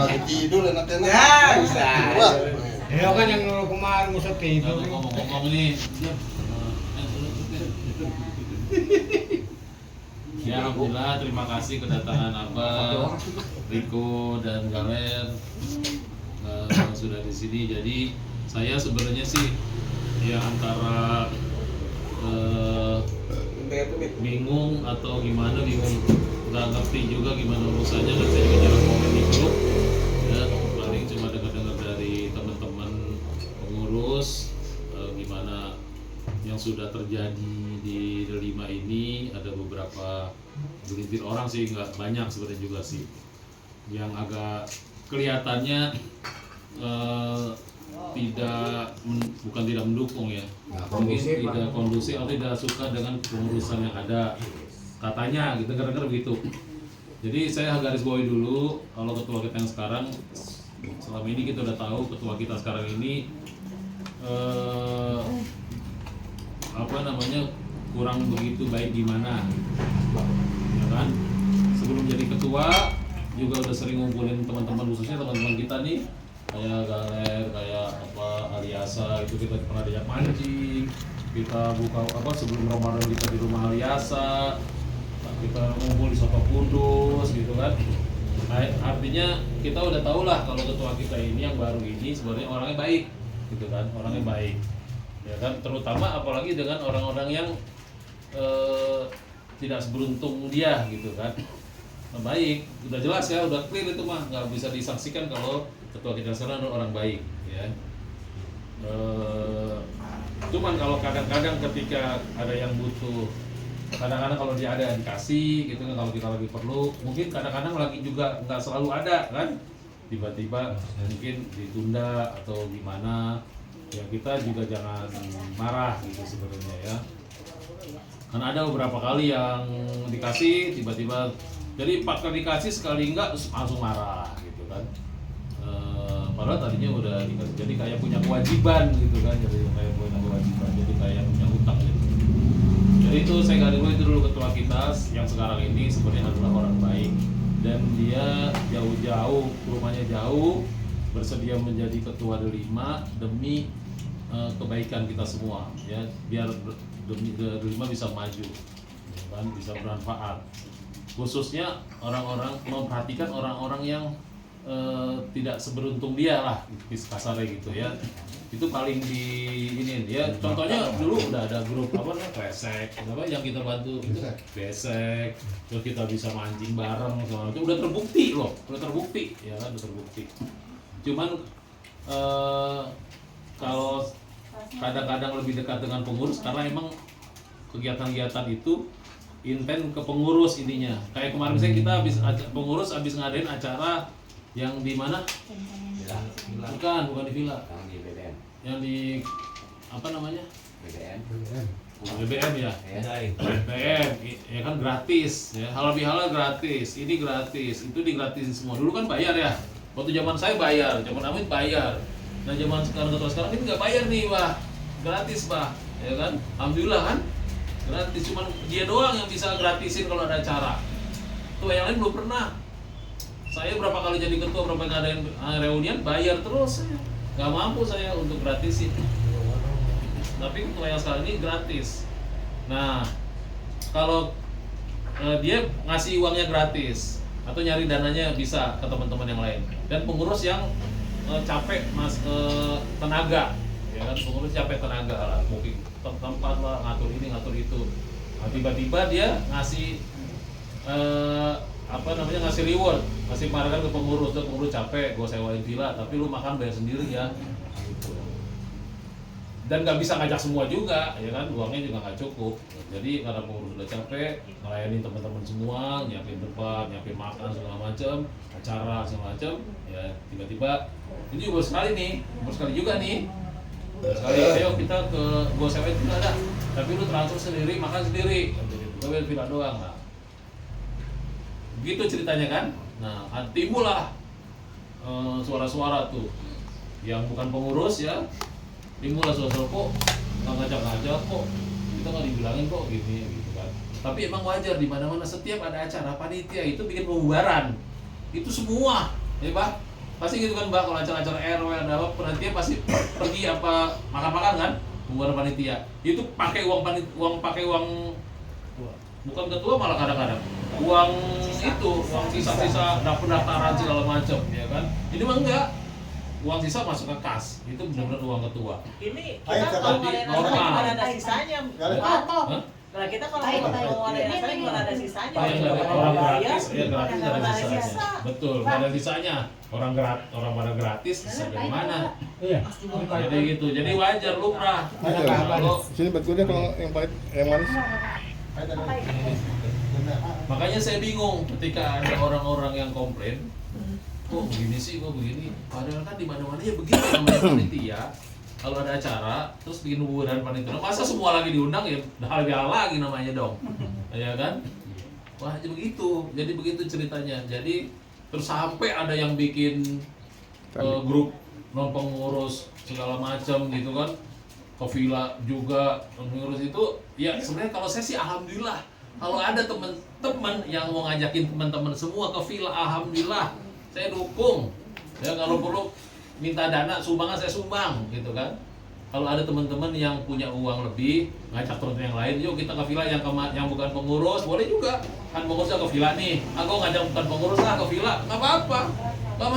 lagi tidur enak-enak. Ya, bisa. Ya kan yang dulu kemarin musuh tidur. Ngomong-ngomong nih. Ya alhamdulillah, terima kasih kedatangan Abah, Riko dan Galer sudah di sini. Jadi saya sebenarnya sih ya antara bingung atau gimana, nggak ngerti juga gimana urusannya, dan saya juga jarang komen di grup ya, paling cuma dengar-dengar dari teman-teman pengurus gimana yang sudah terjadi di Delima ini. Ada beberapa gelintir orang sih, nggak banyak sebenarnya juga sih, yang agak kelihatannya bukan tidak mendukung ya, mungkin tidak kondusif atau tidak suka dengan pengurusan yang ada, katanya gitu, dengar-dengar begitu. Jadi saya garis bawahi dulu, kalau ketua kita yang sekarang, selama ini kita udah tahu ketua kita sekarang ini kurang begitu baik gimana, ya kan? Sebelum jadi ketua juga udah sering ngumpulin teman-teman, khususnya teman-teman kita nih, kayak Galer, kayak Aliasa, itu kita pernah diajak mancing, kita buka sebelum Ramadan kita di rumah Aliasa, kita ngumpul di Soto Kudus gitu kan. Artinya kita udah tahu lah kalau ketua kita ini yang baru ini sebenarnya orangnya baik gitu kan, orangnya baik ya kan, terutama apalagi dengan orang-orang yang tidak seberuntung dia gitu kan. Baik, udah jelas ya, udah clear itu mah, nggak bisa disaksikan kalau ketua kita sekarang adalah orang baik ya. Cuman kalau kadang-kadang ketika ada yang butuh, kadang-kadang kalau dia ada dikasih gitu kan, kalau kita lagi perlu, mungkin kadang-kadang lagi juga nggak selalu ada kan, tiba-tiba mungkin ditunda atau gimana ya, kita juga jangan marah gitu sebenarnya ya. Karena ada beberapa kali yang dikasih tiba-tiba, jadi 4 kali dikasih, sekali enggak langsung marah gitu kan. Padahal tadinya udah dikasih, jadi kayak punya kewajiban gitu kan, jadi kayak punya kewajiban, jadi kayak punya hutang gitu. Jadi itu saya garis bawahi itu dulu, ketua kita yang sekarang ini sebenarnya adalah orang baik, dan dia jauh-jauh, rumahnya jauh, bersedia menjadi ketua Delima demi kebaikan kita semua ya, biar Delima bisa maju ya kan, bisa bermanfaat. Khususnya orang-orang, memperhatikan orang-orang yang tidak seberuntung dia lah, kasarnya gitu ya. Itu paling di ini ya. Contohnya dulu udah ada grup Besek, yang kita bantu itu Besek, terus kita bisa mancing bareng, itu udah terbukti loh, udah terbukti ya kan, udah terbukti. Cuman kalau kadang-kadang lebih dekat dengan pengurus, karena emang kegiatan-kegiatan itu intent ke pengurus ininya. Kayak kemarin misalnya kita pengurus habis ngadain acara yang di mana? Bukan di villa. Yang di BBM. Yang di apa namanya? BBM. BBM ya. BBM ya kan, gratis ya. Halal bihalal gratis. Ini gratis. Itu digratisin semua. Dulu kan bayar ya. Waktu zaman saya bayar, zaman Amit bayar. Nah zaman sekarang ini nggak bayar nih, Pak. Gratis, Pak. Ya kan? Alhamdulillah kan? Gratis, cuman dia doang yang bisa gratisin kalau ada acara. Tuh yang lain belum pernah. Saya berapa kali jadi ketua, berapa kali ngadain reunian, bayar terus saya. Nggak mampu saya untuk gratisin. Tapi ketua yang sekarang ini gratis. Nah, kalau dia ngasih uangnya gratis atau nyari dananya bisa ke teman-teman yang lain. Dan pengurus yang capek tenaga, ya kan, pengurus capek tenaga lah, mungkin tempat lah, ngatur ini ngatur itu. Nah, tiba-tiba dia ngasih ngasih reward, ngasih penghargaan ke pengurus. Tuh pengurus capek, gue sewain villa, tapi lu makan bayar sendiri ya. Gitu. Dan nggak bisa ngajak semua juga, ya kan, uangnya juga nggak cukup. Jadi karena pengurus udah capek, ngelayanin teman-teman semua, nyiapin tempat, nyiapin makan segala macam, acara segala macam, ya tiba-tiba ini baru sekali juga nih. Sekali, ayo kita ke gua sewain villa dah, tapi lu transfer sendiri, makan sendiri, gue bayar villa doang lah. Begitu ceritanya kan. Nah, timbul lah suara-suara tuh yang bukan pengurus ya, timbul lah suara-suara, kok nggak ngajak-ngajak, kok kita nggak dibilangin kok gini gitu kan. Tapi emang wajar, di mana-mana setiap ada acara panitia itu bikin pembubaran, itu semua ya Pak, Pasti gitu kan Mbak, kalau acara-acara RW ada apa, panitia pasti pergi apa makan-makan kan, bukan panitia. Itu pakai uang bukan ketua malah kadang-kadang uang itu, uang sisa-sisa pendaftaran segala macam, ya kan. Ini mah enggak, uang sisa masuk ke kas, itu benar-benar uang ketua. Ini kita kalau ngadain acara cuma ada sisanya. Nah kita kalau mau ngadain acara cuma ada sisanya. Orang gratis, ya gratis ada sisanya. Betul, nggak ada sisanya. Orang pada gratis, sisa dari mana? Iya. Jadi gitu, jadi wajar lumrah. Kalau Sini betulnya kalau yang pahit, yang manis. makanya saya bingung ketika ada orang-orang yang komplain, kok begini sih, kok begini. Padahal kan di mana-mana ya begitu namanya panitia. Kalau ada acara, terus bikin hubungan panitia. Masa semua lagi diundang ya, hal lagi namanya dong, ya kan? Wah, jadi begitu. Jadi begitu ceritanya. Jadi terus sampai ada yang bikin grup non pengurus segala macam gitu kan. Ke villa juga pengurus itu ya sebenarnya kalau saya sih alhamdulillah kalau ada teman-teman yang mau ngajakin teman-teman semua ke villa, alhamdulillah saya dukung ya. Kalau perlu minta dana sumbangan saya sumbang gitu kan. Kalau ada teman-teman yang punya uang lebih ngajak teman yang lain, yuk kita ke villa yang bukan pengurus, boleh juga kan. Pengurusnya ke villa nih, aku ngajak bukan pengurus lah ke villa, nggak apa-apa, nggak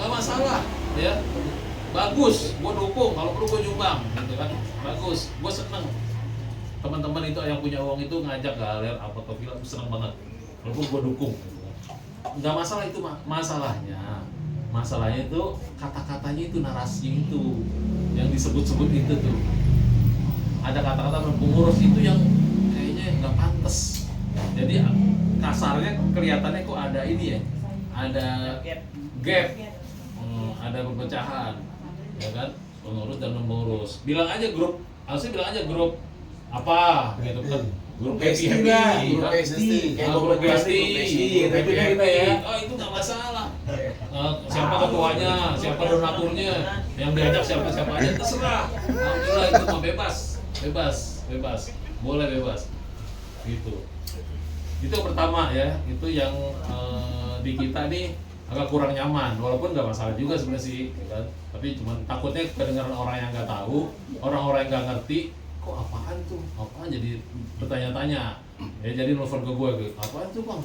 masalah ya. Bagus, gue dukung, kalau perlu gue nyumbang gitu kan. Bagus, gue seneng teman-teman itu yang punya uang itu ngajak galer apa ke villa, seneng banget. Walaupun gue dukung gitu kan. Nggak masalah itu masalahnya itu kata-katanya itu, narasi itu yang disebut-sebut itu tuh. Ada kata-kata pengurus itu yang kayaknya nggak pantas. Jadi kasarnya kelihatannya kok ada ini ya, ada gap, ada perpecahan, ya kan, pengurus dan pengurus. Bilang aja grup, harusnya bilang aja grup apa gitu kan. Grup happy, grup pesti, happy ya. Oh itu nggak masalah. Siapa ketuanya, siapa donaturnya, yang diajak siapa aja terserah. Alhamdulillah itu mah bebas, boleh bebas. Gitu. Itu yang pertama ya, itu yang di kita nih agak kurang nyaman, walaupun nggak masalah juga sebenarnya sih, kan? Tapi cuma takutnya kedengaran orang yang nggak tahu, orang-orang yang nggak ngerti, kok apaan tuh, apaan, jadi bertanya-tanya, ya jadi nelfon ke gue, apaan tuh bang,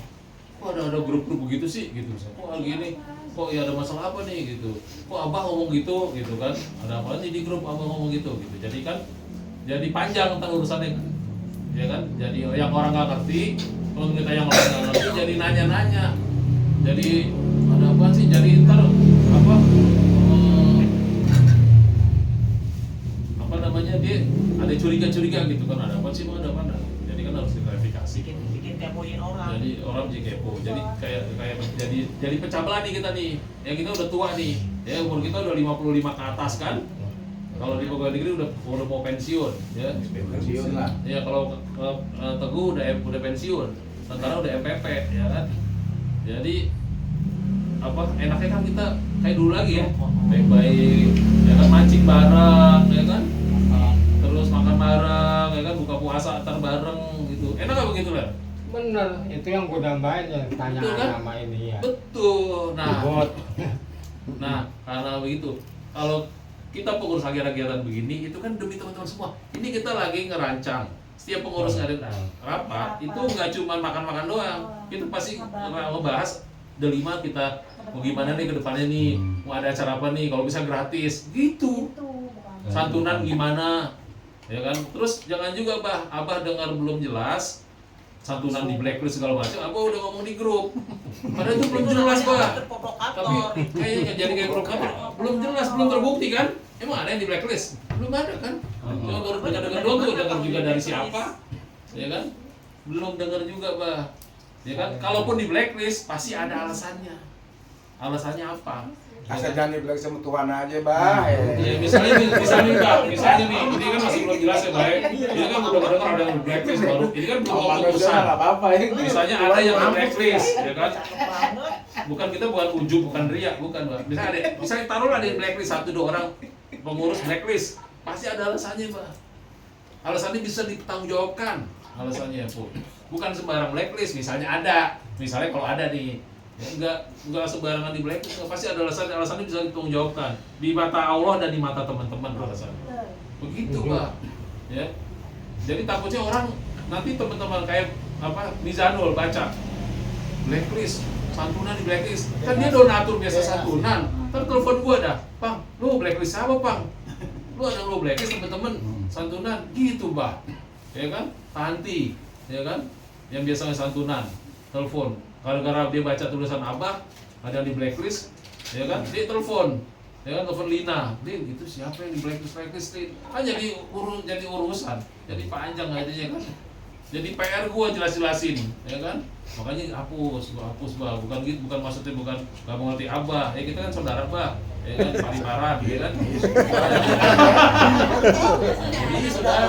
kok ada grup-grup begitu sih, gitu, kok lagi ini, kok ya ada masalah apa nih, gitu, kok abang ngomong gitu kan, ada apa nih di grup abang ngomong gitu, jadi kan, jadi panjang tentang urusannya, ya kan, jadi yang orang nggak ngerti, kalau kita yang orang nggak ngerti, jadi nanya-nanya, jadi ada apa sih, jadi ntar apa namanya, dia ada curiga-curiga gitu kan, ada apa sih, ada apa, jadi kan harus diklarifikasi. Bikin kepoin orang. Jadi orang jadi kepo, jadi kayak jadi pecah belah nih kita nih, ya kita udah tua nih, ya umur kita udah 55 ke atas kan. Kalau di pegawai negeri udah mau pensiun, ya. Pensiun lah. Ya kalau Teguh udah pensiun, sementara udah MPP, ya kan. Jadi apa enaknya kan kita kayak dulu lagi ya, baik-baik, ya kan, mancing bareng, ya kan, terus makan bareng, ya kan, buka puasa antar bareng gitu. Enak gak begitu lah? Bener, itu yang gue dambain ya, tanya Betul, kan? nama ini ya. Betul. Bot. Nah karena begitu, kalau kita pengurus kegiatan begini, itu kan demi teman-teman semua. Ini kita lagi ngerancang. Setiap pengurus ngadain rapat, itu nggak cuma makan-makan doang. Kita pasti ngebahas delima kita mau gimana nih ke depannya nih, mau ada acara apa nih, kalau bisa gratis, gitu. Santunan gimana, ya kan? Terus jangan juga Abah dengar belum jelas, santunan di blacklist segala macam, Abah udah ngomong di grup. Padahal itu belum jelas, Tapi kayaknya jadi kayak provokator, belum jelas, belum terbukti kan? Emang ada yang di blacklist? Belum ada kan? Cuma baru dengar doang tuh, dengar juga dari siapa, ya kan? Belum dengar juga, ya kan? Kalaupun di blacklist pasti ada alasannya. Alasannya apa? Asal jangan dibilang sama Tuhan aja, Bah. Ya, misalnya nih, ini kan masih belum jelas ya, baik. Ini kan udah dengar ada yang blacklist baru. Ini kan belum keputusan. apa-apa ya. Misalnya ada yang blacklist, ya kan? Bukan kita bukan ujub, bukan riak, bukan, Mbak. Misalnya taruhlah ada yang blacklist 1-2 orang pengurus blacklist, pasti ada alasannya, Mbak. Alasannya bisa dipertanggungjawabkan. Alasannya, Bu. Bukan sembarang blacklist, misalnya kalau ada nih Ya, enggak sembarangan di blacklist, pasti ada alasannya bisa ditanggungjawabkan di mata Allah dan di mata teman-teman alasannya. Begitu Pak. Ya. Jadi takutnya orang nanti teman-teman kayak apa Mizanul baca blacklist, santunan di blacklist. Kan dia donatur biasa santunan. Ntar telepon gua dah, "Pang, lu blacklist apa, Pang? Lu ada lu blacklist teman-teman santunan." Gitu, Bah. Ya kan? Tanti, ya kan? Yang biasanya santunan, telepon. Gara-gara dia baca tulisan Abah, ada yang di blacklist, ya kan? Dia telepon. Ya kan, telepon Lina. "Lin, itu siapa yang di blacklist, Lin?" Kan jadi urusan. Jadi panjang aja kan. Jadi PR gua jelas-jelasin, ya kan? Makanya hapus Bah. Bukan gitu, bukan maksudnya bukan enggak mengerti Abah. Ya kita kan saudara Bah. Ya kan, pariparan, ya kan? Jadi saudara.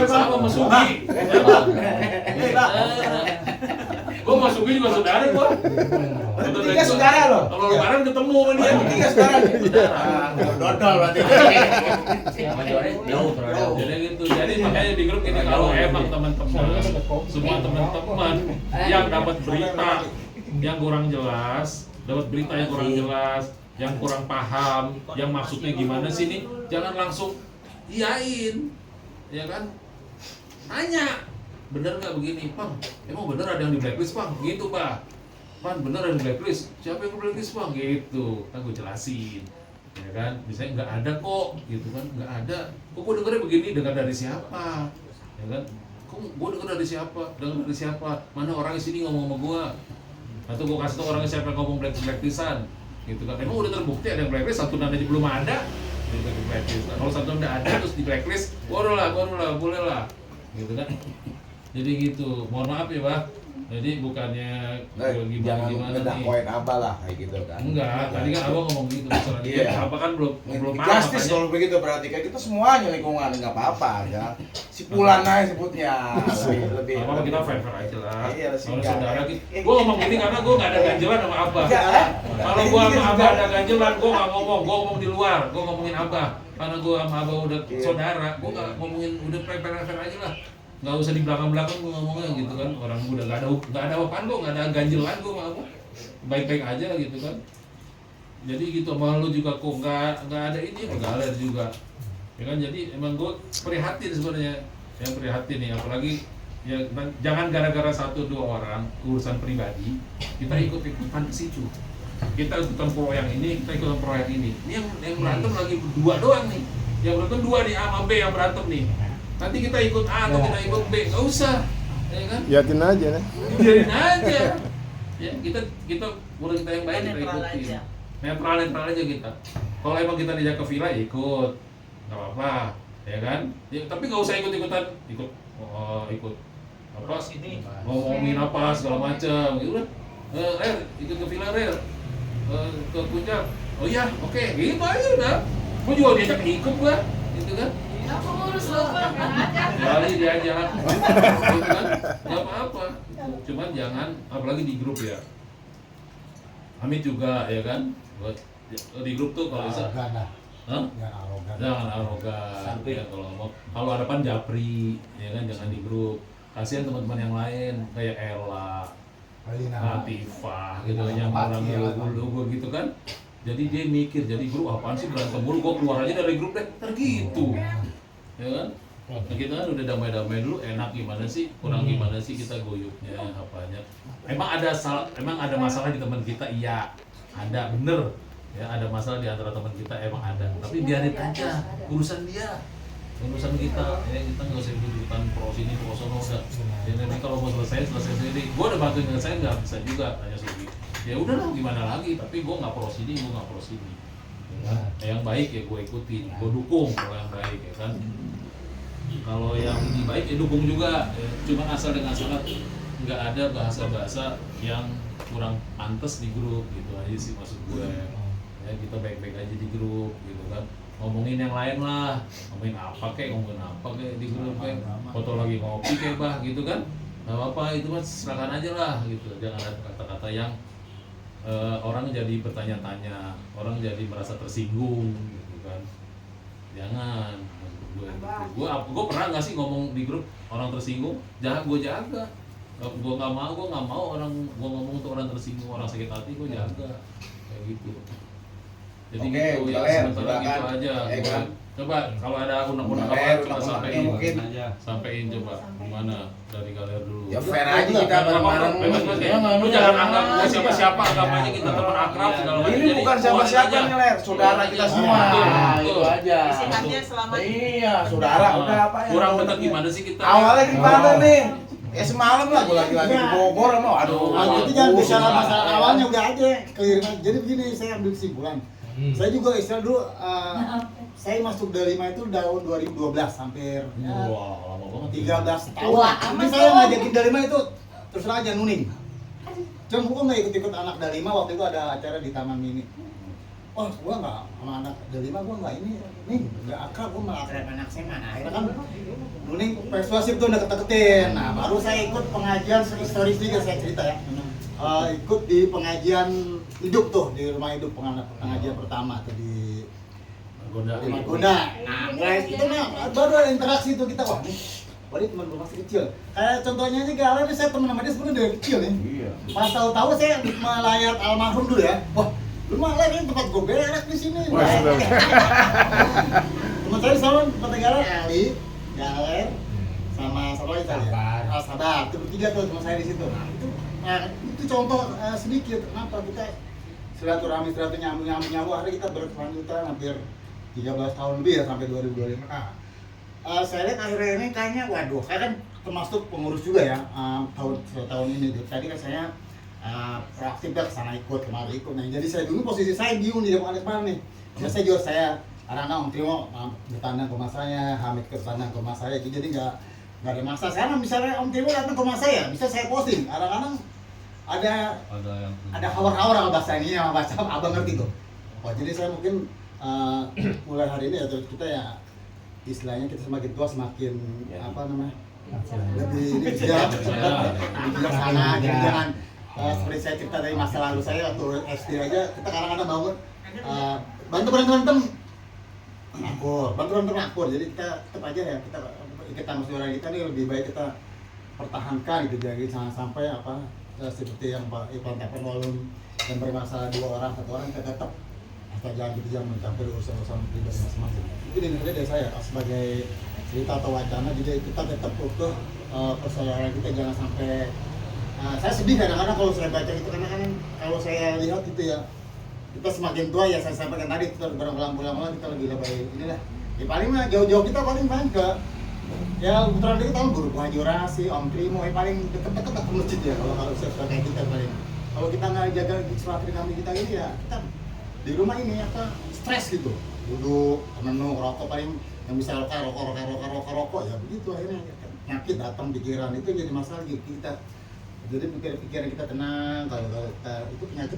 Sama Mas Sugi. Gua Mas Sugi juga saudara gua. Tiga saudara loh. Kalau lebaran ketemu sama dia. Tiga saudara. Dodol berarti. Jadi gitu. Jadi makanya di grup ini kalau emang teman-teman, semua teman-teman yang dapat berita yang kurang jelas, yang kurang paham, yang maksudnya gimana sih nih, jangan langsung iyain, ya kan? Tanya, bener nggak begini, Bang? Emang bener ada yang di blacklist, Bang? Gitu, Pak. Pan, bener ada di blacklist? Siapa yang di blacklist, Bang? Gitu, kan gue jelasin, ya kan? Misalnya nggak ada kok, gitu kan? Nggak ada. Kok gue dengernya begini? Dengar dari siapa? Ya kan? Kok gue dengar dari siapa? Dengar dari siapa? Mana orang di sini ngomong sama gue? Atau gue kasih tau orangnya siapa yang ngomong blacklistan, gitu kan? Emang udah terbukti ada yang blacklist, santunan aja belum ada, di blacklist. Kalau santunan udah ada terus di blacklist, boleh lah, gitu kan? Jadi gitu. Mohon maaf ya, Pak. Jadi bukannya Jangan gimana ngedakwain Abah lah kayak gitu kan. Enggak, tadi kan Abang ngomong gitu masalah dia. Abah kan belum paham Justice kalau begitu berarti kan kita semuanya lingkungan enggak apa-apa ya. Si Pulan aja sebutnya lebih. Apa kita fair aja lah. Iya, Kalau saudara gitu. Gua ngomong gini karena gua enggak ada ganjelan sama Abah. Kalau gua sama Abah ada ganjelan, gua enggak ngomong. Gua ngomong di luar, gua ngomongin Abah. Karena gua sama Abah udah saudara, gua enggak ngomongin, udah fair aja lah. Nggak usah di belakang-belakang gue ngomongnya gitu kan. Orang udah nggak ada apa-apaan kok, nggak ada ganjelan gue sama baik-baik aja gitu kan. Jadi gitu sama lu juga kok nggak ada ini pegaler juga ya kan. Jadi emang gue prihatin sebenarnya, yang prihatin nih, apalagi ya jangan gara-gara 1-2 orang urusan pribadi kita ikut-ikutan ke situ. Kita ikutan pro yang ini, kita ikutan pro yang ini. Ini yang berantem lagi 2 doang nih. Yang berantem 2 nih, A sama B yang berantem nih. Nanti kita ikut A atau kita ikut B, nggak usah, ya kan? Yakin aja nih. Biarin aja. Ya kita udah kita yang baik kita ikutin. Netral aja kita. Kalau emang kita diajak ke villa ikut, nggak apa-apa, ya kan? Ya, tapi nggak usah ikut apa? Ngomongin apa segala macam, gitu kan? Ikut ke villa ke puncak. Oh iya, oke, gitu aja udah. Gua juga diajak ikut gua, gitu kan? Aku ngurus lupa, Kali diajak, gitu kan? Gak apa-apa. Cuman jangan, apalagi di grup ya. Amit juga, ya kan? Di grup tuh kalau bisa, jangan arogan. Ya, kalau hadapan japri, ya kan? Jangan di grup. Kasihan teman-teman yang lain kayak Ella, Latifah, gitu kan? Yang orang dulu gitu kan? Jadi dia mikir, jadi grup apaan sih berantem mulu? Gue keluar aja dari grup deh, gitu. Ya kan? Nah, kita kan udah damai-damai dulu, enak gimana sih, kurang gimana sih kita goyuknya, apanya. Emang ada masalah di teman kita, iya, ada, bener. Ya, ada masalah di antara teman kita, emang ada. Tapi biarin aja, urusan dia, urusan kita. Ya, kita nggak usah ikutan pro sini, pro sono, udah. Ya, nanti kalau mau selesai sendiri. Gue udah bantuin saya nggak bisa juga, tanya Sugi. Ya udahlah, gimana lagi? Tapi gue nggak pro sini, gue nggak pro sini. Yang baik ya gue ikutin, gue dukung kalau yang baik ya kan. Kalau yang baik ya dukung juga, ya. Cuma asal dengan syarat nggak ada bahasa-bahasa yang kurang pantas di grup, gitu aja sih maksud gue. Ya kita baik-baik aja di grup, gitu kan. Ngomongin yang lain lah, ngomongin apa kayak di grup kayak foto lagi ngopi kayak bah, gitu kan. Nggak apa-apa, itu mah silakan aja lah, gitu. Jangan ada kata-kata yang orang jadi bertanya-tanya, orang jadi merasa tersinggung, gitu kan. Jangan. Gue pernah nggak sih ngomong di grup orang tersinggung, jangan gue jaga. Gue nggak mau orang gue ngomong untuk orang tersinggung, orang sakit hati gue jaga kayak gitu. Jadi Oke, gitu ya, Ler, sementara gitu silakan. aja. Ya, kan? Coba kalau ada undang-undang Ler, apa coba undang-undangnya sampein, mungkin. sampein coba gimana dari Galer dulu. Ya fair aja kita bareng-bareng. Lu jangan anggap gue siapa-siapa, anggap aja kita teman akrab segala macam. Ini Jadi, bukan siapa-siapa aja. nih, Ler, saudara kita semua. Betul, Nah, betul. itu aja. Isihannya selama Iya, saudara udah apa ya? Kurang dekat gimana sih kita? Awalnya gimana nih? Ya semalam lah, gue lagi di Bogor sama, aduh. Jadi jangan bicara susah. masalah awalnya udah aja clear. Jadi begini, saya ambil kesimpulan. Saya juga istilah dulu, saya masuk Dalima itu tahun 2012, hampir Wah, lama banget. 13 tahun. Wah, Tapi amat saya dong. ngajakin Dalima itu terus terang aja nuning. Cuma gua nggak ikut-ikut anak Dalima, waktu itu ada acara di Taman Mini. Oh, gua nggak sama anak Dalima, gua nggak nih nggak akrab, gua malah akrab anak saya mana. Akhirnya kan nuning persuasif tuh udah deket-deketin. Nah, baru saya ikut pengajian historis juga, saya cerita ya. Ikut di pengajian hidup tuh, di rumah hidup pengajian pertama tuh di Margonda. Margonda. Nah, mulai itu mah baru ada interaksi tuh kita, wah nih, wah ini teman gue masih kecil. Kayak contohnya aja Galer nih, saya teman sama dia sebenarnya dari kecil nih. Iya. Pas tahu-tahu saya melayat almarhum dulu ya. Wah, lu malah ini tempat gue berak di sini. Wah, sudah. Teman saya sama tempat Galer, Ali, Galer, sama lagi tadi. Sabar. Sabar. Itu bertiga tuh teman saya di situ. Nah, itu contoh sedikit kenapa kita silaturahmi nyambung akhirnya kita berkelanjutan hampir 13 tahun lebih ya sampai 2025. Nah, saya lihat akhirnya ini kayaknya waduh, saya kan termasuk pengurus juga ya tahun ini. Tadi kan saya proaktif ke sana ikut kemari ikut. Nah, jadi saya dulu posisi saya bingung di depan mana nih. Biasanya juga saya anak-anak Om Timo bertandang ke rumah saya, Hamid ke sana ke rumah saya, jadi nggak ada masa. Saya misalnya Om Timo datang ke rumah saya, bisa saya posting. Kadang-kadang ada hawar-hawar kalau bahasa ini ya, bahasa abang ngerti tuh. Oh, jadi saya mungkin mulai hari ini ya kita ya istilahnya kita semakin tua semakin apa namanya lebih bijak, lebih bijaksana. Jadi jangan seperti saya cerita dari masa lalu saya waktu SD aja, kita kadang-kadang bangun bantu berantem akur. Jadi kita tetap aja ya kita saudara kita nih lebih baik kita pertahankan gitu, jadi jangan sampai apa seperti yang Pak Ivan katakan, walaupun yang bermasalah 2 orang 1 orang kita tetap atau jangan gitu, jangan mencampur urusan pribadi masing-masing. Itu ini dari saya sebagai cerita atau wacana, jadi kita tetap utuh persaudaraan kita, jangan sampai saya sedih kadang-kadang kalau saya baca itu, karena kan kalau saya lihat itu ya kita semakin tua ya, saya sampaikan tadi kita berbulan-bulan kita lebih inilah ya, paling mah jauh-jauh kita paling main ke ya putaran dikit tahun guru Haji Orasi, Om Trimo, paling deket-deket ke masjid ya kalau siapa kayak kita paling. Kalau kita nggak jaga silaturahmi kita ini ya kita di rumah ini apa stres gitu, duduk menung rokok, paling yang bisa rokok ya begitu, akhirnya penyakit datang pikiran itu jadi masalah gitu kita. Jadi pikiran kita tenang, kalau kita itu penyakit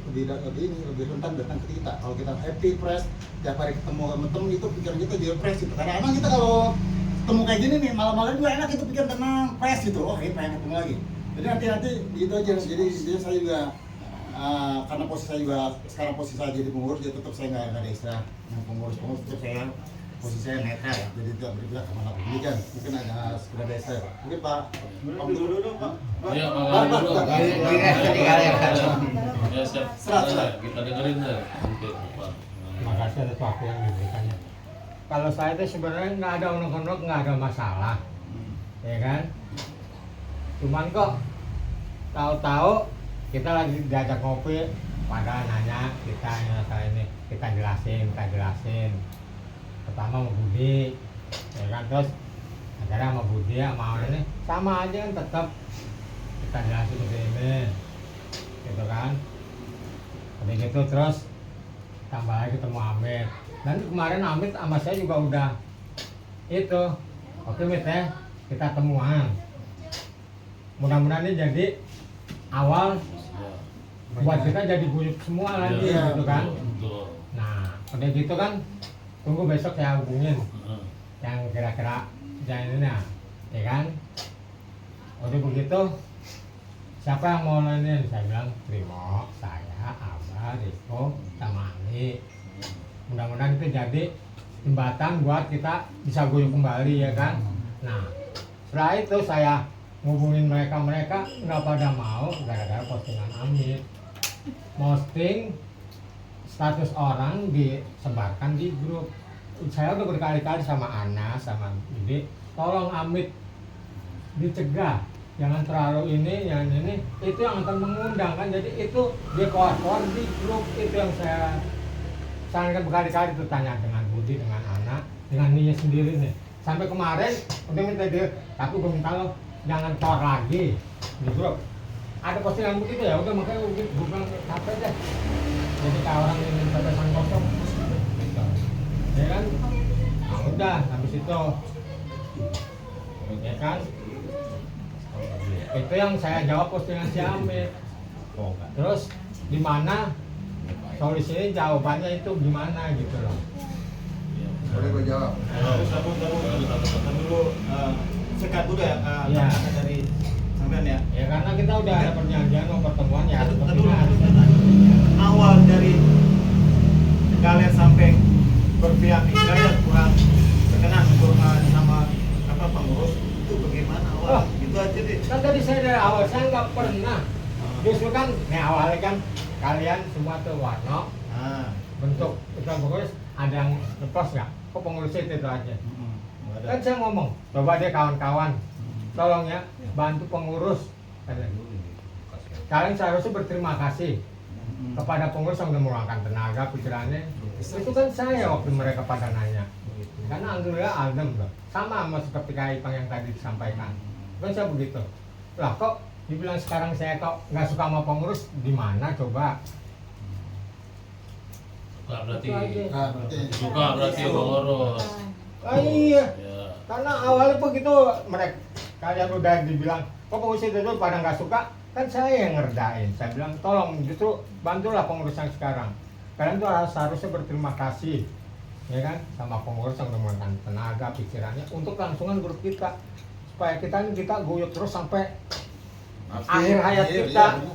lebih rentan datang ke kita. Kalau kita happy, fresh, tiap hari ketemu sama temen itu pikiran kita jadi fresh gitu. Karena kita kalau ketemu kayak gini nih malam-malam juga enak, itu pikiran tenang, fresh gitu. Oh ini pengen ketemu lagi. Jadi hati-hati gitu aja. Jadi saya juga karena posisi saya juga sekarang posisi saya jadi pengurus, jadi tetap saya nggak ada istilah yang pengurus tetap saya posisi saya netral ya, jadi tidak berpihak kemana pun. Kan mungkin ada sekedar dari saya Pak. Mungkin Pak Om dulu Pak. Iya, Pak. Ya, siap. Kita dengerin deh. Oke, Pak. Terima kasih atas waktu yang diberikannya. Kalau saya itu sebenarnya nggak ada unek-unek, nggak ada masalah, ya kan? Cuman kok tahu-tahu kita lagi diajak ngopi, pada nanya kita ini kita jelasin. Pertama sama Budi, ya kan, terus akhirnya sama Budi sama orang ini sama aja kan, tetap kita jelasin ini, gitu kan. Udah gitu terus tambah lagi ketemu Amit. Dan kemarin Amit sama saya juga udah itu, oke Mit ya, kita temuan. Mudah-mudahan ini jadi awal buat kita jadi guyup semua lagi, gitu kan. Nah, udah gitu kan, tunggu besok saya hubungin yang kira-kira jalannya, ya kan. Udah begitu, siapa yang mau lainin? Saya bilang Primo, saya, Abah, Riko, sama Ali. Mudah-mudahan itu jadi jembatan buat kita bisa guyup kembali, ya kan. Nah, setelah itu saya ngubungin mereka nggak pada mau gara-gara postingan Amit. Posting status orang disebarkan di grup. Saya udah berkali-kali sama Ana sama Bibi, tolong Amit dicegah, jangan terlalu ini yang ini, itu yang akan mengundang kan. Jadi itu dia koar-koar di grup, itu yang saya sarankan berkali-kali itu, tanya dengan Budi, dengan Ana, dengan Nia sendiri nih. Sampai kemarin udah minta dia, tapi gue minta lo jangan koar lagi di grup. Ada postingan begitu ya, udah makanya gue bilang capek deh. Jadi kayak orang yang minta pesan kosong, gitu. Ya kan? Nah udah, habis itu, ya kan? Itu yang saya jawab postingan si Amit. Terus di mana solusinya, jawabannya itu gimana gitu loh. Boleh gue jawab. Tabung dulu, sekat dulu ya, Iya. dari sampean ya. Ya karena kita udah ada perjanjian mau pertemuan ya, Tadi seperti dulu, harus awal dari kalian sampai berpihak Hidayat kurang berkenan untuk sama apa pengurus itu bagaimana awal? Oh. Itu aja deh. kan tadi saya dari awal saya nggak pernah, justru kan nih awalnya kan kalian semua tuh warno Ah, bentuk kita pengurus, ada yang lepas nggak? Kok pengurusnya itu aja? nggak ada. Kan saya ngomong, coba deh kawan-kawan, tolong ya bantu pengurus. Kalian seharusnya berterima kasih kepada pengurus yang udah meluangkan tenaga, pikirannya. Itu kan saya waktu mereka pada nanya. Karena alhamdulillah adem loh. Sama seperti kayak Ipang yang tadi disampaikan. Kan saya begitu. Lah kok dibilang sekarang saya kok nggak suka sama pengurus, di mana coba? Suka berarti. Nah, berarti Suka berarti pengurus. Ah iya, Ya. karena awalnya begitu mereka kalian udah dibilang kok pengurus itu pada nggak suka, kan saya yang ngerdain. Saya bilang tolong justru bantulah pengurus yang sekarang. Kalian tuh harusnya berterima kasih, ya kan, sama pengurus yang udah meluangkan tenaga, pikirannya untuk langsungan grup kita, supaya kita guyup terus sampai akhir hayat Iya, kita. iya.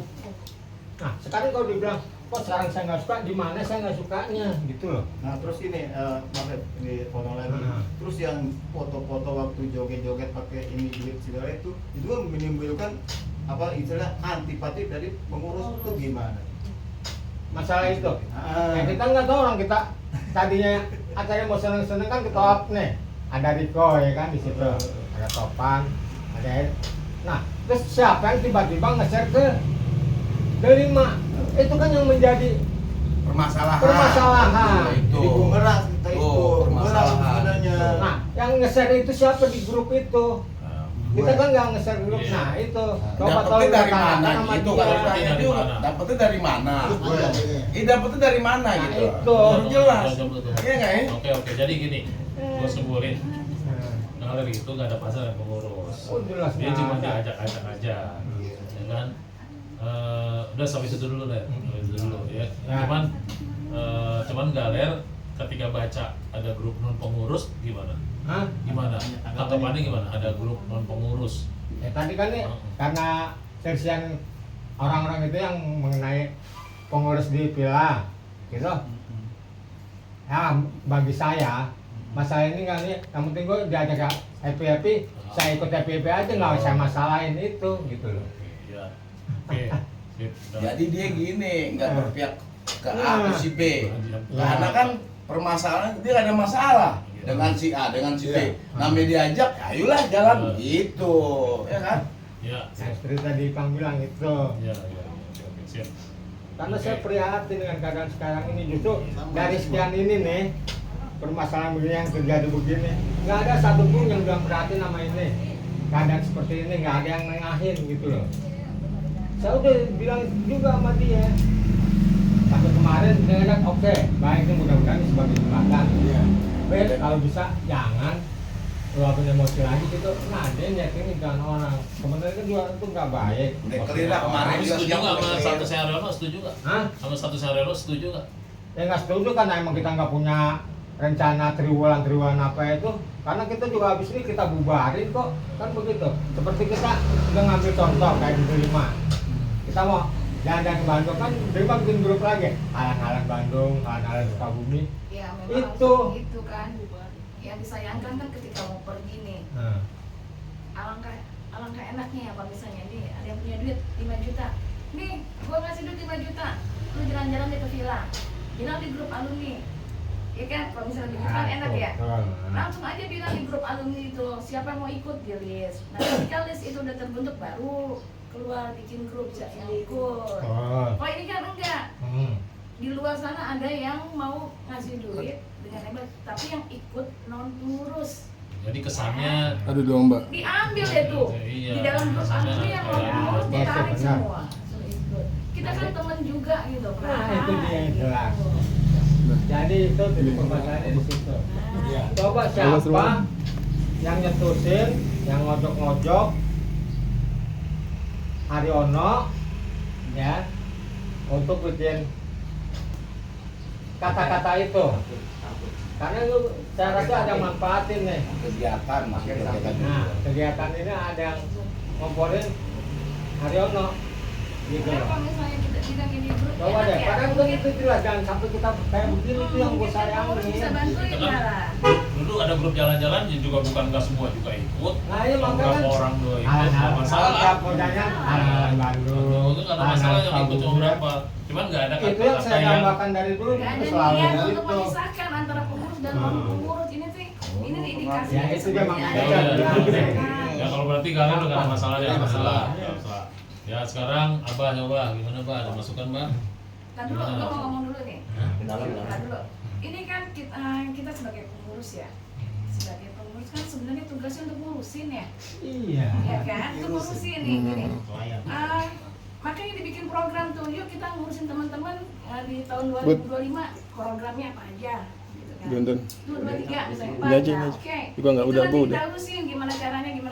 Nah sekarang kalau dibilang kok sekarang saya nggak suka, di mana saya nggak sukanya gitu loh. Nah terus ini, maaf ya, dipotong lagi. Terus yang foto-foto waktu joget-joget pakai ini duit segala itu kan menimbulkan apa istilah antipati dari pengurus itu gimana? Masalah itu. Ah. Ya kita nggak tahu, orang kita tadinya acaranya mau seneng-seneng kan kita up nih, ada Riko ya kan di situ, ada Topan, ada nah terus siapa yang tiba-tiba nge-share ke Delima, itu kan yang menjadi permasalahan. Itu. Jadi bumerang kita itu, Oh, bumerang permasalahan. sebenarnya. Nah yang nge-share itu siapa di grup itu? Kita kan nggak nge-share grup. Iya. Nah itu Dapetnya dari mana sama gitu dia. kalau tanya Dari dia mana? dapetnya dari mana? Terus gue Dapetnya dari mana Nah, gitu. itu. Harus jelas. Betul. Iya nggak ya? Oke, jadi gini, gue simpulin. Nah, Ngalir itu nggak ada pasal yang pengurus. Oh, jelas Dia nggak cuma ada. diajak-ajak aja, ya kan? Udah sampai situ dulu deh, sampai situ dulu ya. Ya. Cuman Galer ketika baca ada grup non pengurus gimana? Hah? Gimana? Tanggapannya gimana? Ada grup non pengurus. Ya tadi kan nih karena sersian orang-orang itu yang mengenai pengurus di Pila gitu. Ya bagi saya masalah ini kan nih, yang penting gue diajak happy, saya ikut happy aja, nggak saya masalahin itu gitu loh. Ya. Oke. Sip. Udah. Jadi dia gini, nggak berpihak ke A Nah. ke si B. Ya. Karena kan permasalahan dia nggak ada masalah dengan si A, dengan si B. Iya. Namanya diajak, ayolah jalan gitu, ya kan? Ya. Nah, seperti tadi Kang bilang itu. Ya. Oke, siap. Karena Oke. saya prihatin dengan keadaan sekarang ini, justru dari sekian ini nih permasalahan begini yang terjadi begini, nggak ada satupun yang bilang prihatin sama ini. Keadaan seperti ini nggak ada yang nengahin gitu loh. Saya udah bilang juga sama dia. Sampai kemarin dia ngajak, oke, baik ini mudah-mudahan ini sebagai jembatan. Iya. Bet, kalau bisa jangan luapin emosi lagi gitu. Nah, dia nyakitin dengan orang. Sebenarnya kan jualan itu nggak baik. Udah clear lah kemarin Kamu juga setuju sudah nggak sama clear. status Haryono? Setuju nggak? Hah? Sama status Haryono setuju nggak? Ya nggak setuju karena emang kita nggak punya rencana triwulan apa itu. Karena kita juga habis ini kita bubarin kok, kan begitu. Seperti kita udah ngambil contoh kayak di Delima. Kita mau jalan-jalan ke Bandung kan, Delima bikin grup lagi. Halang-halang Bandung, halang-halang Sukabumi. Ya memang Itu. harus begitu kan. Yang disayangkan kan ketika mau pergi nih, Nah, alangkah alangkah enaknya apa misalnya nih ada yang punya duit 5 juta. Nih, gua ngasih duit 5 juta. Lu jalan-jalan deh ke villa. Bilang di grup alumni. Ya kan, kalau misalnya di grup kan enak ya. Langsung aja bilang di grup alumni itu siapa yang mau ikut di list. Nah, ketika list itu udah terbentuk baru keluar bikin grup siapa yang ikut. Oh ini kan enggak. Di luar sana ada yang mau ngasih duit dengan hebat, tapi yang ikut non pengurus. Jadi kesannya Aduh dong Mbak. Diambil deh tuh. Iya, Di dalam grup alumni yang non pengurus ditarik benar. semua. Suruh ikut. Kita kan temen juga gitu. Nah, itu dia yang jelas. Jadi itu titik permasalahannya di situ. Coba siapa yang nyetusin, yang ngojok-ngojok Haryono ya untuk bikin kata-kata itu. Karena itu saya rasa ada manfaatin nih. Kegiatan maksudnya. Nah, kegiatan ini ada yang ngomporin Haryono gitu. Karena kalau misalnya kita bilang ini grup Coba enak deh, ya, kadang mungkin itu jelas jangan sampai kita kayak begini itu yang gue pengurus bisa sayangin. bantuin Itu kan malah. dulu ada grup jalan-jalan ya juga bukan nggak semua juga ikut. Nah ini makanya Beberapa orang doang ikut, nggak masalah. modalnya Bandung. Itu nggak ada masalah yang ikut cuma berapa. Cuman nggak ada Itu yang kata-kata saya yang tambahkan dari dulu Gak itu ada selalu niat untuk gitu. memisahkan antara pengurus dan non pengurus. Ini indikasi. Ya, itu dia makanya Ya, saya udah, bilang. udah. Ya kalau berarti kalian udah nggak ada masalah ya, Nggak masalah. masalah. Nggak masalah. Ya sekarang Abah nyoba gimana Bah? Ada masukan Bah? Nah dulu, gue mau ngomong dulu nih. Dalam. Nah dulu, ini kan kita sebagai pengurus ya. Sebagai pengurus kan sebenarnya tugasnya untuk ngurusin ya. Iya. Ya kan, untuk ngurusin nih. Gini. Makanya dibikin program tuh, yuk kita ngurusin teman-teman di tahun 2025 programnya apa aja. Gitu kan. Tonton. 2, 3 misalnya. Ini aja, ini aja. Oke. Juga nggak Itu udah, nanti Bu, kita udah. urusin gimana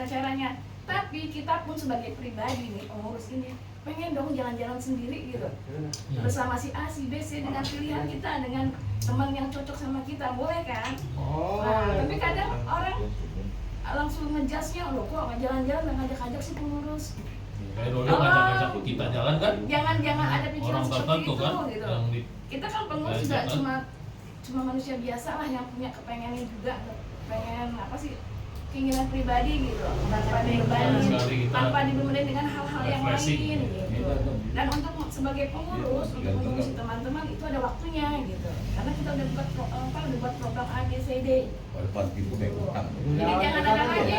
caranya. Tapi kita pun sebagai pribadi nih pengurus ini pengen dong jalan-jalan sendiri gitu bersama si A, si B, C dengan pilihan kita dengan teman yang cocok sama kita boleh kan? Nah, tapi kadang orang langsung ngejasnya loh kok nggak jalan-jalan nggak ngajak-ngajak si pengurus. Kayak dulu ngajak-ngajak kita jalan kan? Jangan ada pikiran Orang seperti tertentu itu kan gitu. yang di Kita kan pengurus juga Diajak, kan? cuma manusia biasa lah yang punya kepengennya juga pengen apa sih keinginan pribadi gitu tanpa dibebani sekali kita tanpa dibebani dengan hal-hal yang refreshing. lain gitu dan untuk sebagai pengurus untuk mengurusi teman-teman itu ada waktunya gitu karena kita udah buat program A, B, C, D jadi jangan ada lagi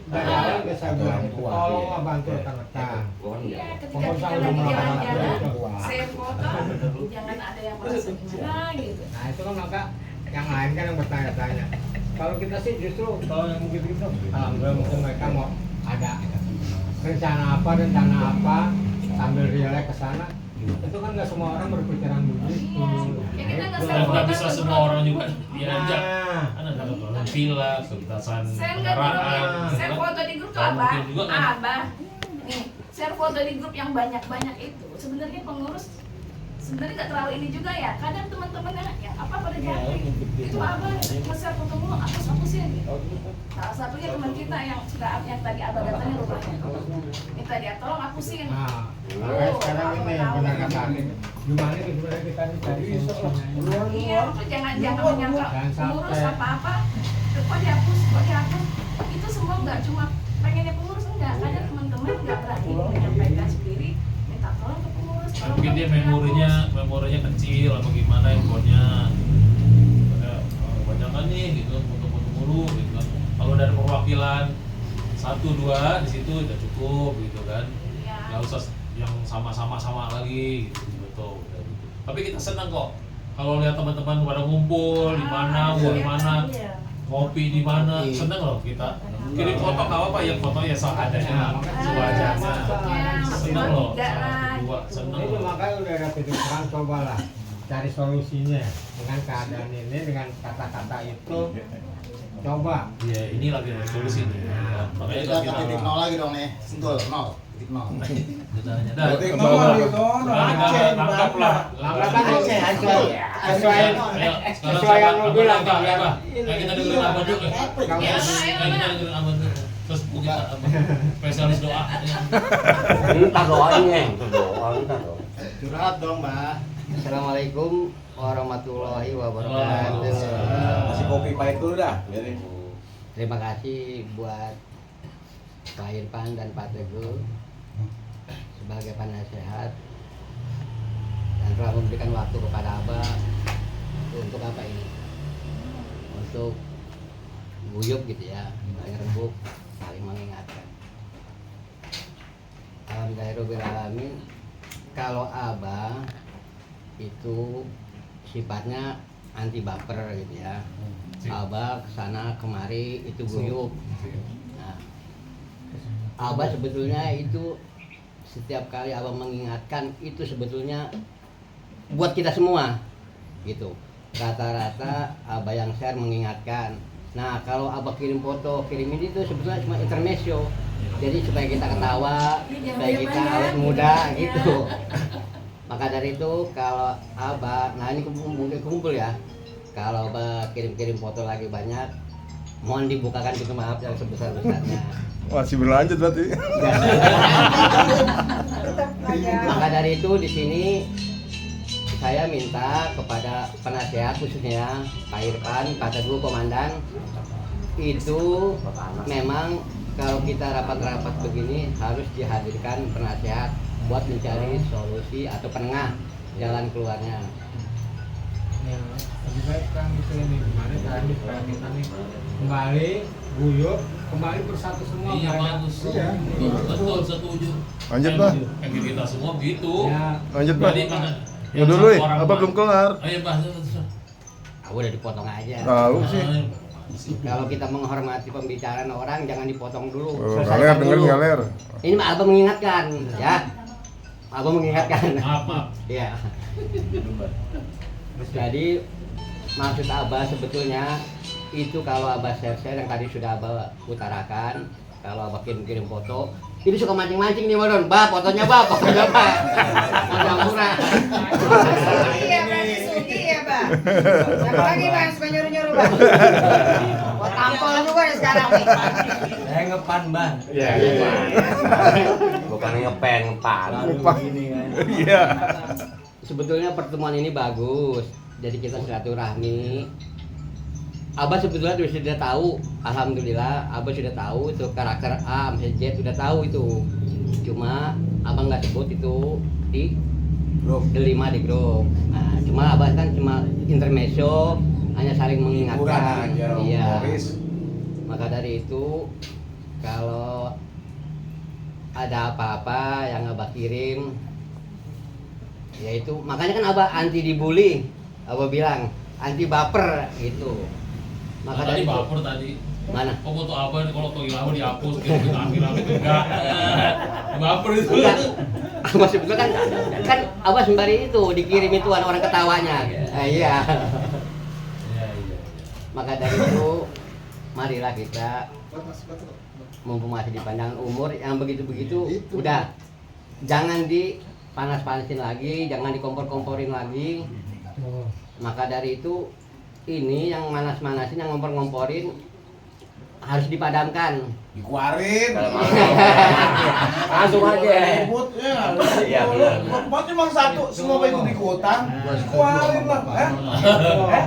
Jangan bisa bilang tolong bantu rekan-rekan. iya ketika kita lagi jalan-jalan saya foto jangan ada yang merasa gimana gitu. Nah itu kan maka yang lain kan yang bertanya-tanya. Kalau kita sih justru kalau yang begitu alhamdulillah mungkin mereka mau ada rencana apa sambil relax ke sana. Itu kan nggak semua orang berpikiran begitu. Ya kita nggak dan nggak bisa self-foto semua orang juga diajak. Nah, Kan ada orang villa, kebebasan saya nggak kendaraan. dulu, share foto di grup tuh Nggak abah, mungkin juga kan. abah, nih share foto di grup yang banyak itu sebenarnya pengurus sebenarnya nggak terlalu ini juga ya. Kadang teman-temannya ya apa pada jahit itu abah nge-share foto mulu hapus-hapusin gitu. Salah satunya teman kita yang tadi abah datangnya rumahnya, minta dia tolong hapusin. nah, makanya sekarang ini yang benar kata Amin. Gimana sih sebenarnya kita nih cari solusinya? Iya, lu jangan menyangka Jangan pengurus sampai. apa-apa kok dihapus. Itu semua nggak cuma pengennya pengurus enggak. Kadang teman-teman nggak berani menyampaikan sendiri, minta tolong ke pengurus. Nah, mungkin dia memorinya kecil atau gimana handphonenya ada kebanyakan nih gitu foto-foto mulu gitu kan. Kalau dari perwakilan 1-2 di situ udah cukup gitu kan. Iya. Nggak usah yang sama lagi gitu betul. Tapi kita senang kok kalau lihat teman-teman pada ngumpul di mana, di mana, ngopi di mana, seneng loh kita. Kirim foto nggak apa-apa ya, foto ya seadanya, sewajahnya. Seneng loh, dua seneng Itu loh. makanya udah ada titik terang, cobalah cari solusinya dengan keadaan ini, dengan kata-kata itu. Coba. Iya, ini lagi ada solusi nih. Makanya Kita kita titik nol lagi dong nih, sentul nol, titik nol. Titik nol di sono, Aceh di tangkap lah. Langkah kan sesuai yang lu bilang Pak. Kita dengerin abang dulu. Kita dengerin abang dulu. Terus kita spesialis doa. Entar doanya, entar doa. Curhat dong, Mbak. Assalamualaikum warahmatullahi wabarakatuh. Masih kopi pahit dulu dah. Biarin. Terima kasih buat Pak Irfan dan Pak Teguh sebagai penasehat dan telah memberikan waktu kepada Abah untuk apa ini? Untuk guyup gitu ya, saling rembuk, saling mengingatkan. Alhamdulillahirobbilalamin. Kalau Abah itu sifatnya anti baper gitu ya. Abah kesana kemari itu guyup. Nah, Abah sebetulnya itu setiap kali Abah mengingatkan itu sebetulnya buat kita semua gitu. Rata-rata Abah yang share mengingatkan. Nah, kalau Abah kirim foto, kirim ini tuh sebetulnya cuma intermezzo. Jadi supaya kita ketawa, supaya kita awet muda gitu. Maka dari itu kalau Abah, nah ini kumpul ya. Kalau Abah kirim-kirim foto lagi banyak, mohon dibukakan pintu maaf yang sebesar-besarnya. Masih berlanjut berarti. Maka dari itu di sini saya minta kepada penasehat khususnya Pak Irfan, Pak Teguh, Komandan, itu memang kalau kita rapat-rapat begini harus dihadirkan penasehat buat mencari solusi atau penengah jalan keluarnya. Ya, lebih baik kan itu ini gimana caranya supaya kita nih kembali guyup, kembali bersatu semua. Iya kayak- bagus. Iya. Betul, setuju. Lanjut, Bah. Yang kita semua begitu. Ya, Lanjut, Bah. Jadi mana? Ya dulu, apa belum kelar? Ayo, Bah. Aku udah dipotong aja. Tahu sih. Kalau kita menghormati pembicaraan orang jangan dipotong dulu. Oh, Selesaikan ngaler, dengerin dulu. ngaler. Ini mah Abah mengingatkan, ya. Abah mengingatkan. Maaf. Ya. Jadi maksud Abah sebetulnya itu kalau Abah share-share yang tadi sudah Abah utarakan, kalau Abah kirim-kirim foto, ini suka mancing-mancing nih Madon, Bah, fotonya Bah. Agak murah. Iya, berarti Sugi ya, Bang. Siapa lagi, Bang, yang suka nyuruh-nyuruh, Bang? Gua tampol juga nih sekarang nih. Saya ngepan, Bang. Iya. Bukan ngepen, ngepan. Iya. Sebetulnya pertemuan ini bagus. Jadi kita silaturahmi. Abah sebetulnya sudah tahu, alhamdulillah Abah sudah tahu itu karakter A sampai Z sudah tahu itu. Cuma Abah nggak sebut itu di grup delima di grup. Nah, cuma Abah kan cuma intermezzo, hanya saling mengingatkan. Iya. Maka dari itu kalau ada apa-apa yang Abah kirim, yaitu makanya kan Abah anti dibully. Abah bilang anti baper gitu. Maka dari Tadi itu baper tadi. mana? Kok foto apa nih kalau foto lama dihapus kita ambil enggak. Baper itu. Enggak. Abah sebetulnya kan Abah sembari itu dikirim itu orang ketawanya. Iya. Maka dari itu marilah kita mumpung masih di pandangan umur yang begitu-begitu udah jangan dipanas-panasin lagi, jangan dikompor-komporin lagi. Maka dari itu ini yang manas-manasin, yang ngompor-ngomporin harus dipadamkan. Dikeluarin. Langsung aja. Ribut ya. Iya, benar. Buat cuma satu, semua ikut ikutan. Keluarin lah.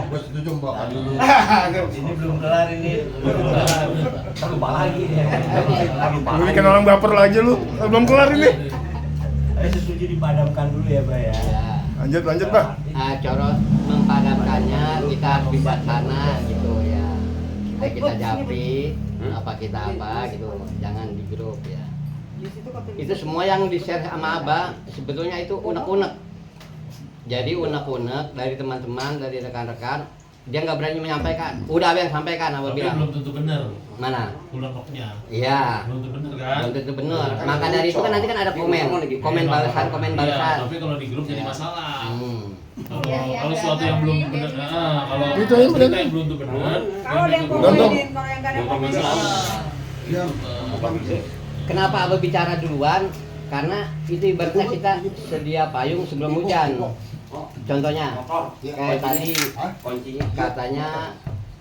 Gua setuju Mbak dulu. Ini belum kelar ini. Lupa lagi. Lu bikin orang baper lagi lu. Belum kelar ini. Setuju dipadamkan dulu ya, Pak ya. Ya. Lanjut, Bah. Nah, cara memadamkannya kita harus bijaksana gitu ya. Kayak kita japri, apa kita apa gitu, jangan di grup ya. Itu semua yang di-share sama Abah sebetulnya itu unek-unek. Jadi unek-unek dari teman-teman, dari rekan-rekan, dia nggak berani menyampaikan. Udah Abah yang sampaikan, Abah Tapi bilang. belum tentu benar. Mana? Ulangnya. Iya. Belum tentu benar kan? Belum tentu benar. Maka dari itu kan nanti kan ada komen balasan, komen Iya, balasan. tapi kalau di grup jadi masalah. Kalau Iya, kalau iya, sesuatu iya, yang belum iya, benar, iya. kalau Itu yang cerita benar. yang belum tentu benar, Kalau ada yang itu komenin, kalau yang nggak ada bukan komenin. masalah. Iya. Kenapa Abah bicara duluan? Karena itu ibaratnya kita sedia payung sebelum hujan. Contohnya, kayak tadi Kuncinya. katanya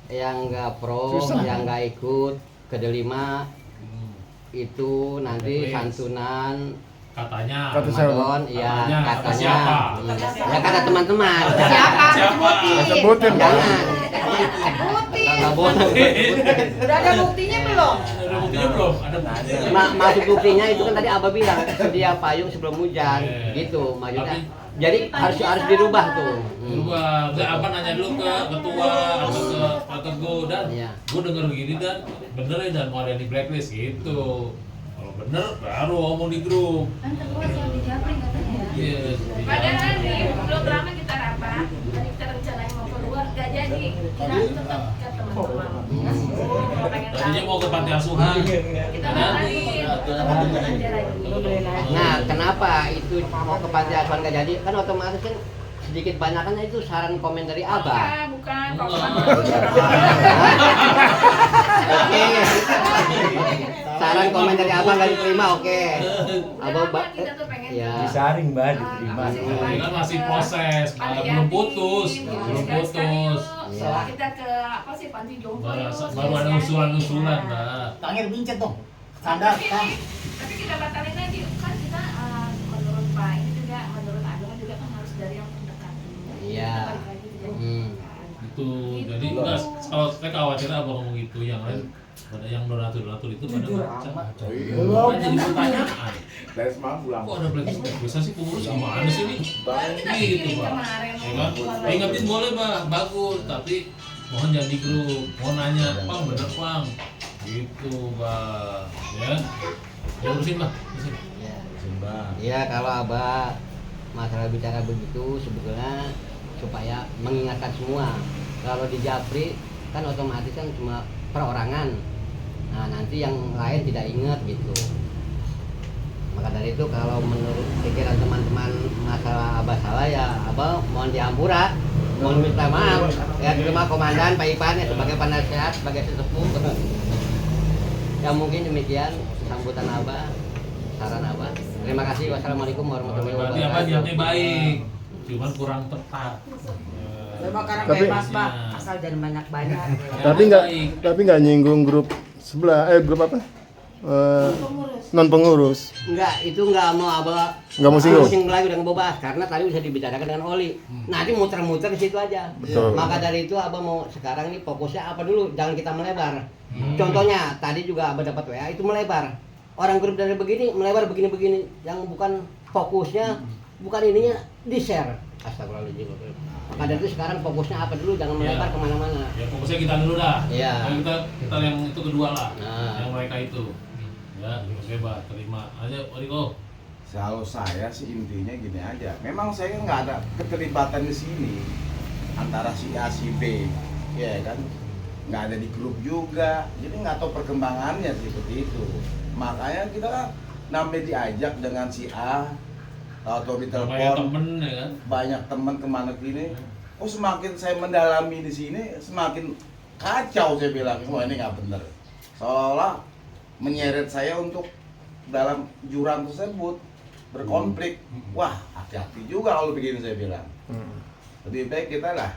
yang nggak pro, yang nggak ikut ke delima itu nanti santunan Katanya. Kata siapa? Ramadan, ya Katanya, kata katanya. siapa? Ya kata teman-teman. Siapa? Siapa? Sebutin, Bang. Jangan. Bukti. Nggak boleh. Udah ada buktinya belum? buktinya belum, ada buktinya. Maksud buktinya itu kan tadi Abah bilang sedia payung sebelum hujan, gitu maksudnya. Jadi harus dirubah tuh. Berubah. Apa nanya dulu ke ketua atau ke Pak Teguh dan gue denger gini dan bener ya dan mau ada di blacklist gitu. Kalau bener baru ngomong di grup. Kan Teguh soal di Japri katanya. Iya. Padahal nih belum lama kita rapat, tadi kita rencanain mau keluar, gak jadi. Kita tetap ke teman-teman. Kalau pengen tahu. Tadinya mau ke panti asuhan. Kita balik. Nah, kenapa itu mau ke panti asuhan gak jadi? Kan otomatis kan sedikit banyakannya itu saran komen dari Abah. Bukan. Oke. Saran komen dari Abah nggak diterima, oke. Abah kita tuh pengen Disaring Mbak, diterima. Ini kan masih proses, belum putus. Kita ke apa sih panti jompo Baru ada usulan-usulan, Mbak. Tangir bincet dong. Sadar, Kang. Tapi kita batalin lagi kan kita menurut Pak ini juga menurut agama juga kan harus dari yang terdekat. Iya. Itu jadi enggak kalau saya khawatir Abang ngomong gitu yang lain pada yang donatur itu pada baca. Kan jadi pertanyaan. Dari semalam pulang. Kok ada blacklist? Biasa sih pengurus gimana sih nih? Gitu, Pak. Ya kan? Ingetin boleh, Bang. Bagus, tapi mohon jangan di grup. Mohon nanya, Pang, bener, Pang. Gitu, Bang. Ya. Ya urusin, Bang. Urusin. Iya, kalau Abah masalah bicara begitu sebetulnya supaya mengingatkan semua. Kalau di Japri kan otomatis kan cuma perorangan. Nah, nanti yang lain tidak ingat gitu. Maka dari itu kalau menurut pikiran teman-teman masalah Abah salah ya Abah mohon diampura, mohon minta maaf. Ya terima komandan Pak Ipan ya sebagai penasehat, sebagai sesepuh. Ya mungkin demikian sambutan Abah, saran Abah. Terima kasih. Wassalamualaikum warahmatullahi wabarakatuh. Berarti apa niatnya baik, cuman kurang tepat. Coba karena Tapi- bebas, Pak. Asal jangan banyak-banyak. Tapi nggak nyinggung grup sebelah, grup apa? Non pengurus. Enggak, itu enggak mau Abah. Nggak mau singgung? Lagi udah ngebahas karena tadi bisa dibicarakan dengan Oli. Nanti muter-muter ke situ aja. Betul. Maka dari itu Abah mau sekarang ini fokusnya apa dulu? Jangan kita melebar. Contohnya tadi juga Abah dapat WA itu melebar. Orang grup dari begini melebar begini-begini yang bukan fokusnya, bukan ininya di-share. Astagfirullahaladzim. Maka dari itu sekarang fokusnya apa dulu? Jangan melebar kemana-mana. Ya fokusnya kita dulu dah. Iya. Kita yang itu kedua lah. Nah. Yang mereka itu. Ya, bebas terima aja, Riko. Kalau saya sih intinya gini aja. Memang saya nggak ada keterlibatan di sini antara si A si B, ya kan? Nggak ada di grup juga, jadi nggak tahu perkembangannya seperti itu. Makanya kita kan namanya diajak dengan si A atau Banyak ditelepon temen ya kan. banyak teman kemana gini. Oh semakin saya mendalami di sini semakin kacau saya bilang, wah ini nggak bener. Seolah menyeret saya untuk dalam jurang tersebut berkonflik. Wah hati-hati juga kalau begini saya bilang. Lebih baik kita lah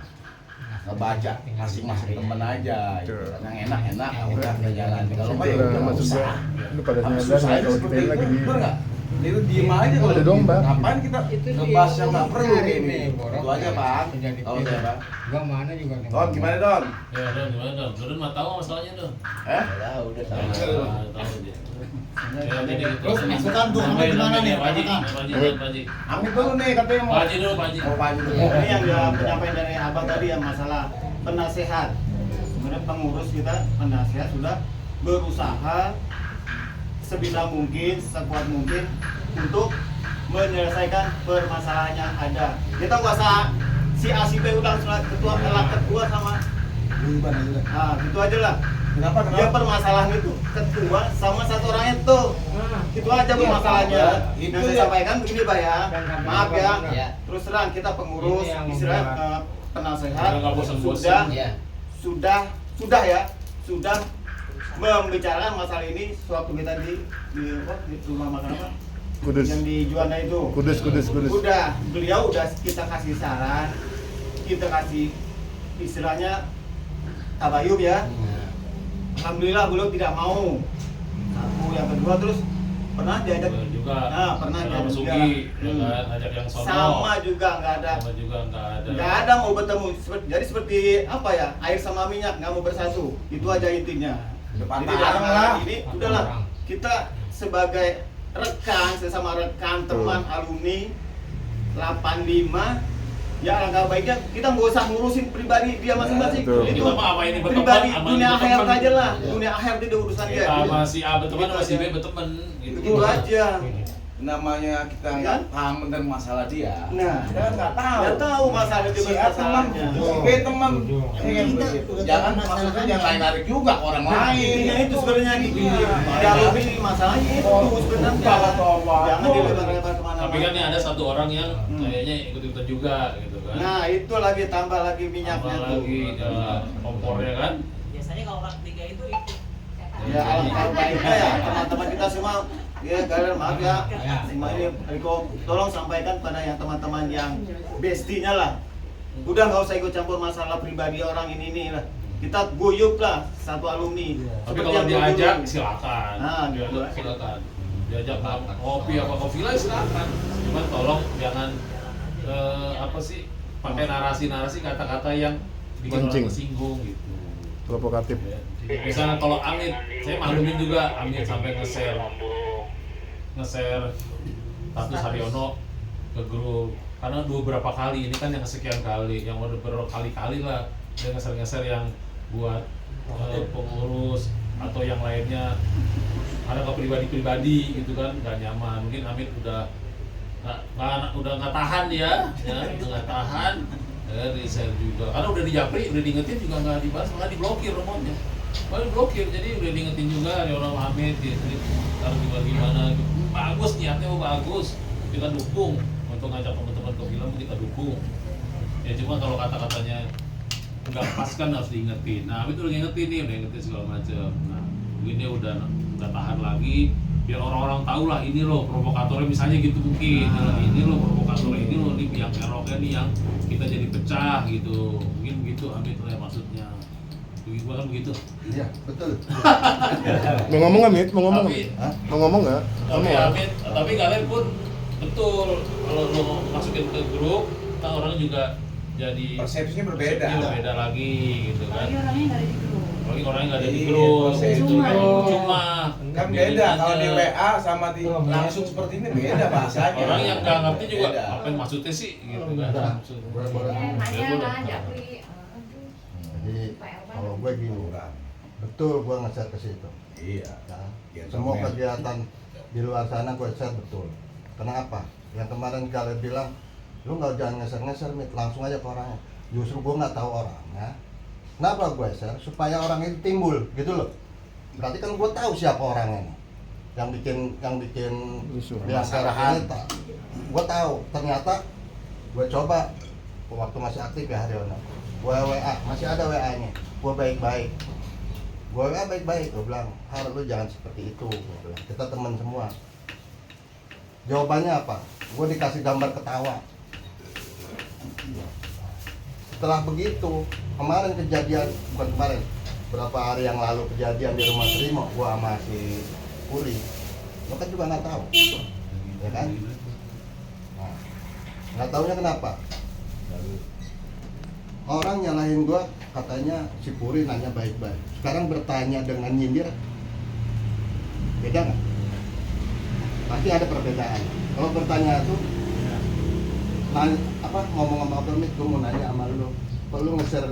ngebaca masing-masing temen aja gitu. Yang enak-enak udah jalan. Kalau nggak ya udah nggak usah. Lu pada Harus nyadar susah nggak kalau seperti kita itu, lagi di bener nggak? Itu diem aja kalau Ada dong, gitu. Bang. Ngapain kita ngebahas yang nggak perlu kayak ini? Itu aja Pak. Kalau saya Pak. Gua mana juga. Don gimana Don? Ya, Don, gimana Don? Don mah tahu masalahnya Don. Udah tahu. Tahu dia. Ya, jadi gitu. Terus masukan tuh, Sampai gimana nih, Pak Haji, Pak? Pak Haji. Amit dulu nih katanya mau. Pak Haji dulu, Pak Haji. Oh Pak Haji dulu. Ini yang dia penyampaian dari Abang tadi yang masalah penasehat. Sebenarnya pengurus kita penasehat sudah berusaha sebisa mungkin, sekuat mungkin untuk menyelesaikan permasalahan yang ada. Kita nggak usah si A si B udah ketua sama. Nah, gitu aja lah. Kenapa? Dia permasalahan itu ketua sama satu orang itu. Itu aja permasalahannya. Itu Yang saya ya. sampaikan begini Pak ya. Maaf ya. Ya. Terus terang kita pengurus, Ini yang istilah membuat- penasehat Nggak bosan-bosan. sudah Ya. sudah membicarakan masalah ini sewaktu kita di rumah makan apa? Kudus. Yang di Juanda itu. Kudus. Udah, beliau udah kita kasih saran, kita kasih istilahnya tabayub ya. Alhamdulillah beliau tidak mau. Satu, yang kedua terus pernah diajak Juga. pernah sama diajak juga. Sugi, ya kan, ajak yang sono. Sama juga nggak ada. Sama juga nggak ada. Nggak ada mau bertemu. Jadi seperti apa ya, air sama minyak nggak mau bersatu. Itu aja intinya. Depan Jadi tarang dalam lah. hal ini udahlah kita sebagai rekan, sesama rekan teman alumni 85 ya alangkah baiknya kita nggak usah ngurusin pribadi dia masing-masing. Betul. Itu Kita mah apa ini berteman, pribadi sama dunia ini akhirat berteman. aja lah. Dunia akhirat itu urusan dia. Kita sama si A berteman, Gitu sama si B aja. berteman. Gitu. Itu aja. Namanya kita nggak paham tentang masalah dia. Nah, Kita kan nggak tahu. nggak tahu masalah dia Si A teman, masalahnya. si B teman. Ya kan begitu. Jangan maksudnya jangan lain-lain juga ke orang lain. Intinya itu sebenarnya gitu. Iya. Dalam ini masalahnya itu sebenarnya. Jangan dilebar-lebar kemana-mana. Tapi kan nih ada satu orang yang kayaknya ikut-ikutan juga gitu kan. Nah itu lagi tambah lagi minyaknya Tambah tuh. lagi kompornya kan. Biasanya kalau orang tiga itu ikut. Ya alangkah baiknya ya teman-teman kita semua. Ya kalian maaf ya. Semua ini Riko tolong sampaikan pada yang teman-teman yang bestinya lah. Udah nggak usah ikut campur masalah pribadi orang ini lah. Kita guyup lah satu alumni. Tapi Seperti kalau yang diajak dulu. silakan. Nah, gitu. Silakan. Diajak kopi apa kopi lah silakan. Cuman tolong jangan apa sih pakai narasi-narasi kata-kata yang bikin Mancing. orang tersinggung gitu. Provokatif. Ya. Misalnya kalau Amit, saya maklumin juga Amit sampai nge-share status Haryono ke grup karena beberapa kali ini kan yang kesekian kali, yang udah berkali-kali lah dia nge-share yang buat pengurus atau yang lainnya ada ke pribadi-pribadi gitu kan nggak nyaman. Mungkin Amit udah nggak tahan ya nggak tahan di share juga karena udah dijapri, udah diingetin juga nggak dibahas, malah diblokir nomornya, malah diblokir. Jadi udah diingetin juga ada orang Hamid di harus gimana gitu. Bagus niatnya, bagus, kita dukung untuk ngajak teman-teman ke film, kita dukung ya. Cuma kalau kata-katanya nggak pas kan harus diingetin. Nah Hamid udah ngingetin nih, udah ngingetin segala macam. Nah mungkin dia udah nggak tahan lagi, biar orang-orang tahu lah ini loh provokatornya, misalnya gitu mungkin. Ini loh provokatornya, ini loh nih yang eroknya nih yang kita jadi pecah gitu, mungkin begitu Amit lah maksudnya. Begitu kan begitu. Iya, betul. Mau ngomong Amit? Mau ngomong? Tapi- Hah? Mau ngomong nggak? Tapi Ngomong. Amit, tapi kalian pun betul kalau lo masukin ke grup, kita orang juga jadi Persepsinya berbeda. persepsinya berbeda lagi gitu kan. Apalagi orangnya nggak ada di grup. Apalagi orangnya nggak ada di Iya, grup, persepsi. gitu. Cuma Kan biarin beda aja. kalau di WA sama di langsung seperti ini beda bahasanya. Orang yang nggak ngerti juga Beda. apa yang maksudnya sih gitu kan. Boleh. Nanya boleh. lah Japri. Jadi kalau gue gini, betul gue nge-share ke situ. Iya. Ya. Iya, Semua temen. kegiatan di luar sana gue share betul. Kenapa? Yang kemarin kalian bilang, lu nggak jangan nge-share Mit, langsung aja ke orangnya. Justru gue nggak tahu orangnya. Kenapa gue share? Supaya orang itu timbul, gitu loh. Berarti kan gue tahu siapa orangnya nih. Yang bikin Masalahan. ini gue tahu. Ternyata gue coba waktu masih aktif ya Haryono. Gue WA, masih ada WA-nya. Gue baik-baik. Gue WA baik-baik. Gue bilang, Har, lu jangan seperti itu. Gua bilang, kita teman semua. Jawabannya apa? Gue dikasih gambar ketawa. Setelah begitu, kemarin kejadian, bukan kemarin, berapa hari yang lalu kejadian di rumah Trimo, gue sama si Puri. Lo kan juga nggak tahu, ya kan? Nah, nggak taunya kenapa? Orang nyalahin gua, katanya si Puri nanya baik-baik. Sekarang bertanya dengan nyindir, beda nggak? Pasti ada perbedaan. Kalau bertanya tuh, nanya, ngomong sama Permit, gua mau nanya sama lu. Kalau lu nge-share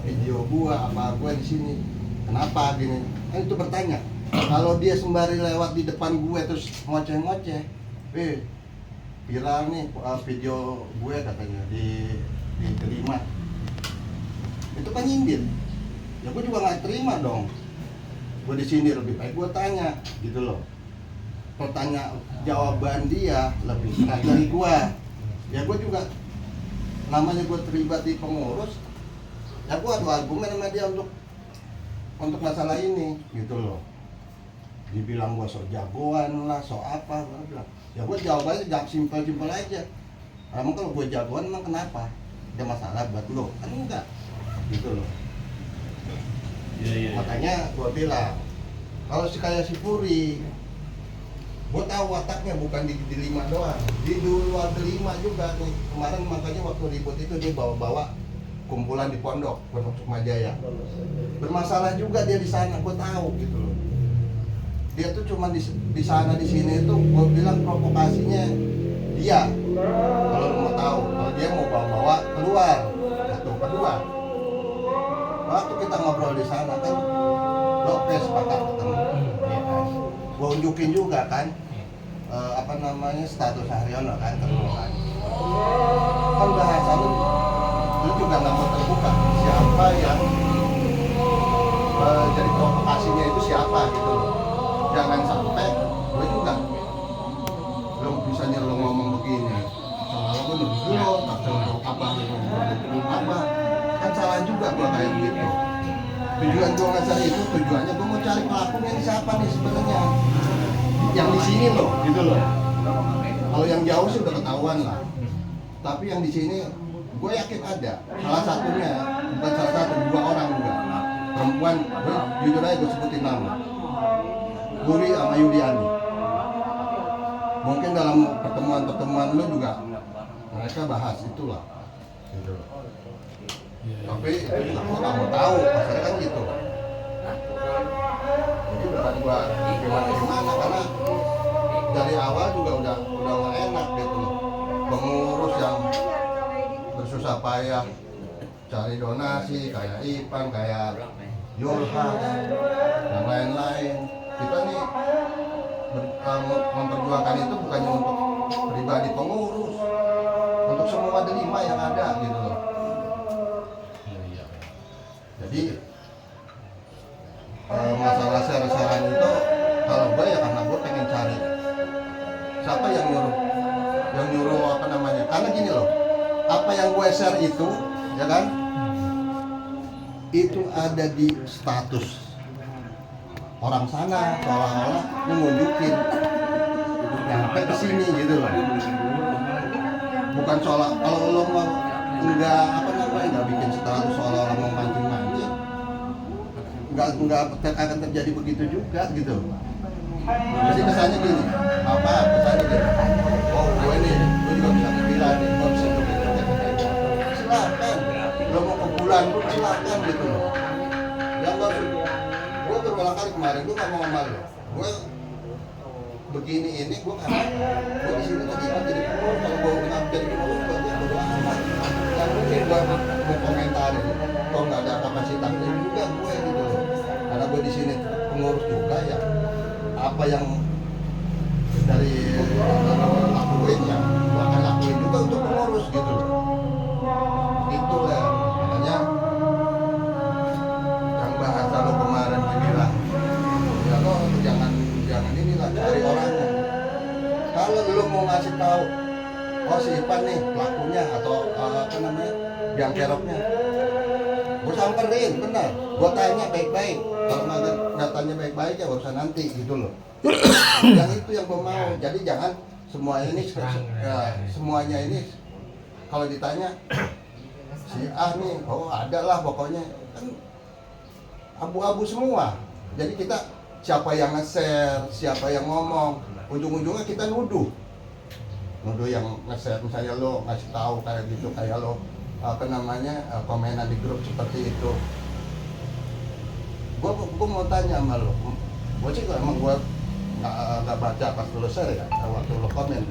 video gua apa gua di sini, kenapa gini? Kan itu bertanya. Kalau dia sembari lewat di depan gue terus ngoceh-ngoceh, viral nih video gue katanya diterima, itu kan nyindir. Ya gue juga nggak terima dong. Gue di sini lebih baik gue tanya, gitu loh. Pertanyaan jawaban dia lebih berat dari gue. Ya gue juga namanya gue terlibat di pengurus. Ya gue adu argumen sama dia untuk masalah ini, gitu loh. Dibilang gue sok jagoan lah, sok apa, gue bilang. Ya gue jawabannya simpel-simpel aja. Emang kalau gue jagoan emang kenapa? Ada masalah buat lo? Kan enggak, gitu loh. Iya. Makanya gue bilang, kalau kayak si Puri, gue tahu wataknya bukan di lima doang, di luar delima juga nih. Kemarin makanya waktu ribut itu dia bawa-bawa kumpulan di Pondok Sukmajaya. Bermasalah juga dia di sana, gue tahu gitu loh. Dia tuh cuma di sana di sini tuh gue bilang provokasinya dia. Kalau lu mau tahu, kalau dia mau bawa keluar. Satu, kedua. Waktu kita ngobrol di sana kan, oke sepakat ketemu. Gue unjukin juga kan, status Haryono kan ketemu kan. Kan bahasa lu juga nggak mau terbuka siapa yang jadi provokasinya itu siapa gitu loh. Jangan sampai gue juga belum bisa lo ngomong begini soalnya gue nuduh lo atau apa kan salah juga gue kayak gitu. Tujuan gue ngejar itu tujuannya gue mau cari pelakunya ini siapa nih sebenarnya yang di sini loh gitu loh. Kalau yang jauh sih udah ketahuan lah, tapi yang di sini gue yakin ada salah satunya, bukan salah satu, 2 orang juga perempuan. Jujur aja gue sebutin nama, Guri sama Yuliani. Mungkin dalam pertemuan lu juga mereka bahas itulah gitu. Tapi itu juga gue gak mau tahu, masalahnya kan gitu. Jadi bukan gua gimana karena dari awal juga udah gak enak gitu loh. Pengurus yang bersusah payah cari donasi kayak Ipan, kayak Yulhas dan lain-lain. Kita nih memperjuangkan itu bukannya untuk pribadi pengurus, untuk semua delima yang ada gitu loh. Jadi masalah share-sharean itu kalau gue ya karena gue pengen cari siapa yang nyuruh apa namanya, karena gini loh, apa yang gue share itu ya kan itu ada di status orang sana, seolah-olah nunjukin nyampe ke sini gitu loh. Bukan soal kalau lo mau enggak bikin status seolah-olah mau mancing-mancing, enggak akan terjadi begitu juga gitu. Jadi kesannya gini, kesannya gini, oh gue juga bisa ngebilang nih, gue bisa joget-joget. Silakan, lo mau ke bulan pun silakan gitu loh. Yang gue berulang kali kemarin, gue gak mau ngomong lo. Gue begini ini, gue di sini lagi jadi pengurus. Kalau gue nggak jadi pengurus, gue bodo amat. Yang mungkin gue mau komentarin, kalau nggak ada kapasitasnya juga gue gitu loh. Karena gue di sini pengurus juga ya. Apa yang dari lakuin ya, gue akan lakuin juga untuk pengurus gitu loh. Itu lah, makanya yang bahasa lo kemarin bilang, ya lo jangan inilah cari orangnya. Kalau lo mau ngasih tahu, oh si Ipan nih pelakunya atau biang keroknya, gue samperin benar, gue tanya baik-baik. Kalau nggak tanya baik-baik ya urusan nanti gitu loh. Yang itu yang gue mau. Jadi jangan semuanya ini kalau ditanya si A nih, oh ada lah pokoknya kan abu-abu semua. Jadi kita siapa yang nge-share, siapa yang ngomong, ujung-ujungnya kita nuduh yang nge-share. Misalnya lo ngasih tahu kayak gitu, kayak lo komenan di grup seperti itu. Gue mau tanya sama lo, gue sih emang gue nggak baca pas lo share ya, waktu lo komen.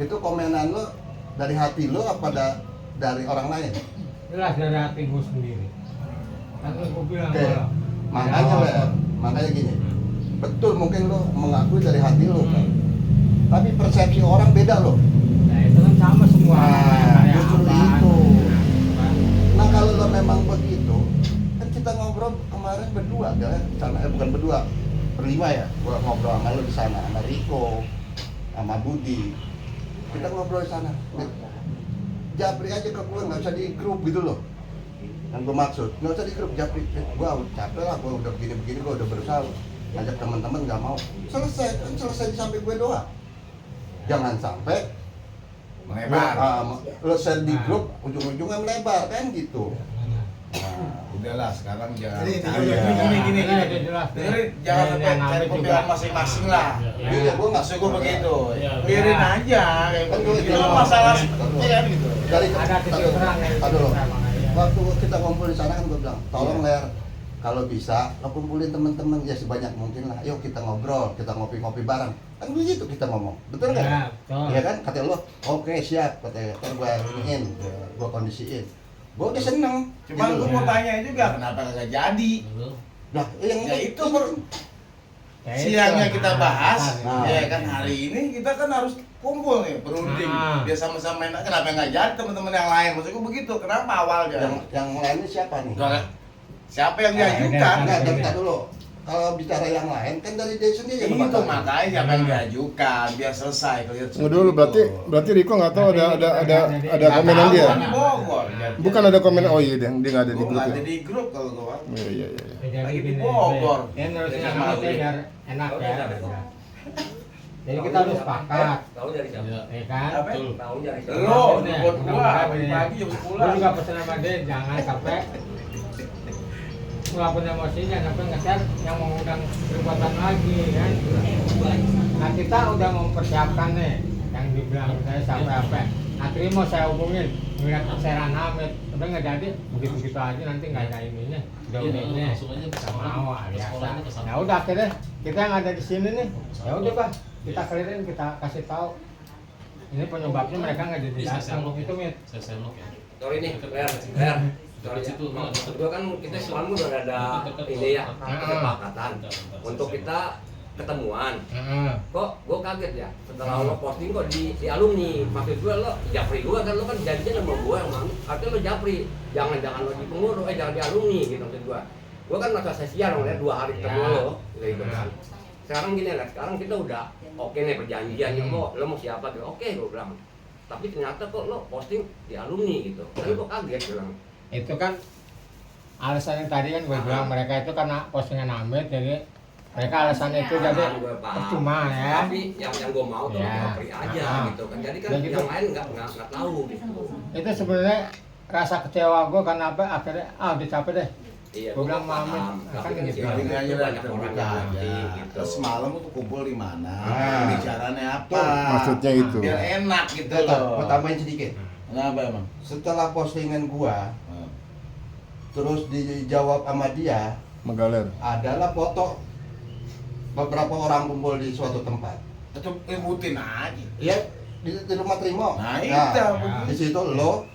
Itu komenan lo dari hati lo apa dari orang lain? Jelas dari hati gue sendiri. Kan gue bilang makanya gini, betul mungkin lo mengakui dari hati lo kan, tapi persepsi orang beda lo. Nah itu kan sama semua. Justru itu. Nah kalau lo memang begitu, kan kita ngobrol kemarin berdua, bukan berdua, berlima ya. Gua ngobrol sama lo di sana, sama Riko, sama Budi. Kita ngobrol di sana. Japri aja ke gue, nggak usah di grup gitu loh. Yang gue maksud, nggak usah di grup Japri. Gue capek lah, gue udah begini-begini, gue udah berusaha ngajak teman-teman nggak mau. Selesai sampai gue doang. Jangan sampai melebar. Lo share di grup, ujung-ujungnya melebar kan gitu. Udahlah sekarang jangan Gini. Jangan sampai cari pembelaan masing-masing lah. Iya, gue nggak Maksud gue begitu. Biarin aja. Itu masalah seperti gitu. ada titik terang yang waktu kita kumpul di sana kan gue bilang, tolong Ler, kalau bisa lo kumpulin teman-teman ya sebanyak mungkin lah. Yuk kita ngobrol, kita ngopi-ngopi bareng. Kan begitu kita ngomong, betul nggak? Ya, betul. Iya kan? Kata lo, oke siap, katanya. Ntar gue iniin, gue kondisiin. Gue udah seneng. Cuman gitu gue loh. mau tanya juga kenapa nggak jadi? Nah, yang Ya itu siangnya kita bahas, Nah. ya kan hari ini kita kan harus kumpul nih berunding, biar sama-sama enak. Kenapa nggak jadi teman-teman yang lain? Maksudku begitu. Kenapa awalnya? Yang lainnya siapa nih? Siapa yang diajukan? Enggak, bentar dulu. Kalau bicara yang lain kan dari dia sendiri yang Itu bakal. makanya siapa yang diajukan biar selesai. Tunggu dulu, berarti Riko nggak tahu ada komenan dia. Di Bogor. Bukan ada komen, oh iya dia nggak ada di Gue grup nggak ya. ada di grup kalau gue. Iya. Lagi di Bogor. Ya nerusin sama itu biar enak ya. Jadi kita harus sepakat. Tahu dari siapa? Ya kan? Apa? Tahu dari siapa? Lo, buat gua pagi jam 10. Gue juga pesan sama dia jangan sampai ngelakuin emosi, jangan sampai ngejar yang mengundang perbuatan lagi kan. Nah kita udah mempersiapkan nih yang dibilang saya sampai apa. Nah terima saya hubungin, ngeliat Serhan Hamid, tapi nggak jadi, begitu-begitu aja nanti nggak ada ininya, udah ini, langsung aja ke sana. mau Ke sekolahnya ke biasa. sana. Ya udah akhirnya kita yang ada di sini nih, ya udah Pak, kita clearin, kita kasih tahu. Ini penyebabnya mereka nggak jadi Bisa datang, selok itu Mit. Saya selok ya. Sorry nih, Ler. Sorry situ. Maksud gua kan kita semalam udah ada ini ya, kesepakatan untuk kita ketemuan. Kok gua kaget ya setelah lo posting kok di alumni. Maksud gua lo Japri gua kan, lo kan janjian sama gua yang mana? Artinya lo Japri, jangan lo di pengurus, jangan di alumni gitu maksud gua. Gua kan masa sesian lo ya 2 hari ketemu lo gitu kan. Sekarang gini lah, sekarang kita udah oke nih perjanjiannya kok, lo mau siapa gitu, oke gue bilang. Tapi ternyata kok lo posting di alumni gitu, kan kok kaget bilang. Itu kan alasannya tadi kan gue bilang mereka itu karena postingan Hamid, jadi mereka alasannya itu jadi percuma ya. Tapi yang gue mau tuh Japri aja gitu kan, jadi kan gitu. yang lain nggak tahu gitu. Itu sebenarnya rasa kecewa gue karena apa, akhirnya udah capek deh. Iya, Gue bilang paham. Hamid Tapi kan kan gitu. siapa Ini aja itu lah banyak kita orang buka yang aja. ngerti gitu. Terus semalam tuh kumpul di mana? Bicaranya apa? Maksudnya itu. Biar enak gitu Gue loh. tambahin sedikit. Kenapa emang? Setelah postingan gua, terus dijawab sama dia, Magaler. adalah foto beberapa orang kumpul di suatu tempat. Tetep ributin aja. Iya, di rumah Trimo. Nah, itu di situ lo,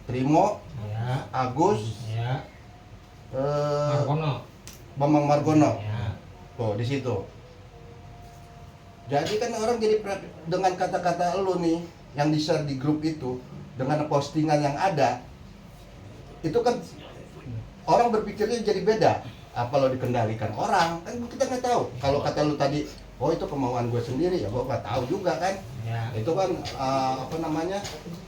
Trimo, Ya, Agus, ya. Margono. Bambang Margono. Ya. Tuh di situ. Jadi kan orang jadi dengan kata-kata lo nih yang di-share di grup itu dengan postingan yang ada, itu kan orang berpikirnya jadi beda. Apa lo dikendalikan orang? Kan kita nggak tahu. Kalau kata lo tadi, oh itu kemauan gue sendiri, ya gue nggak tahu juga kan. Ya. Itu kan apa namanya,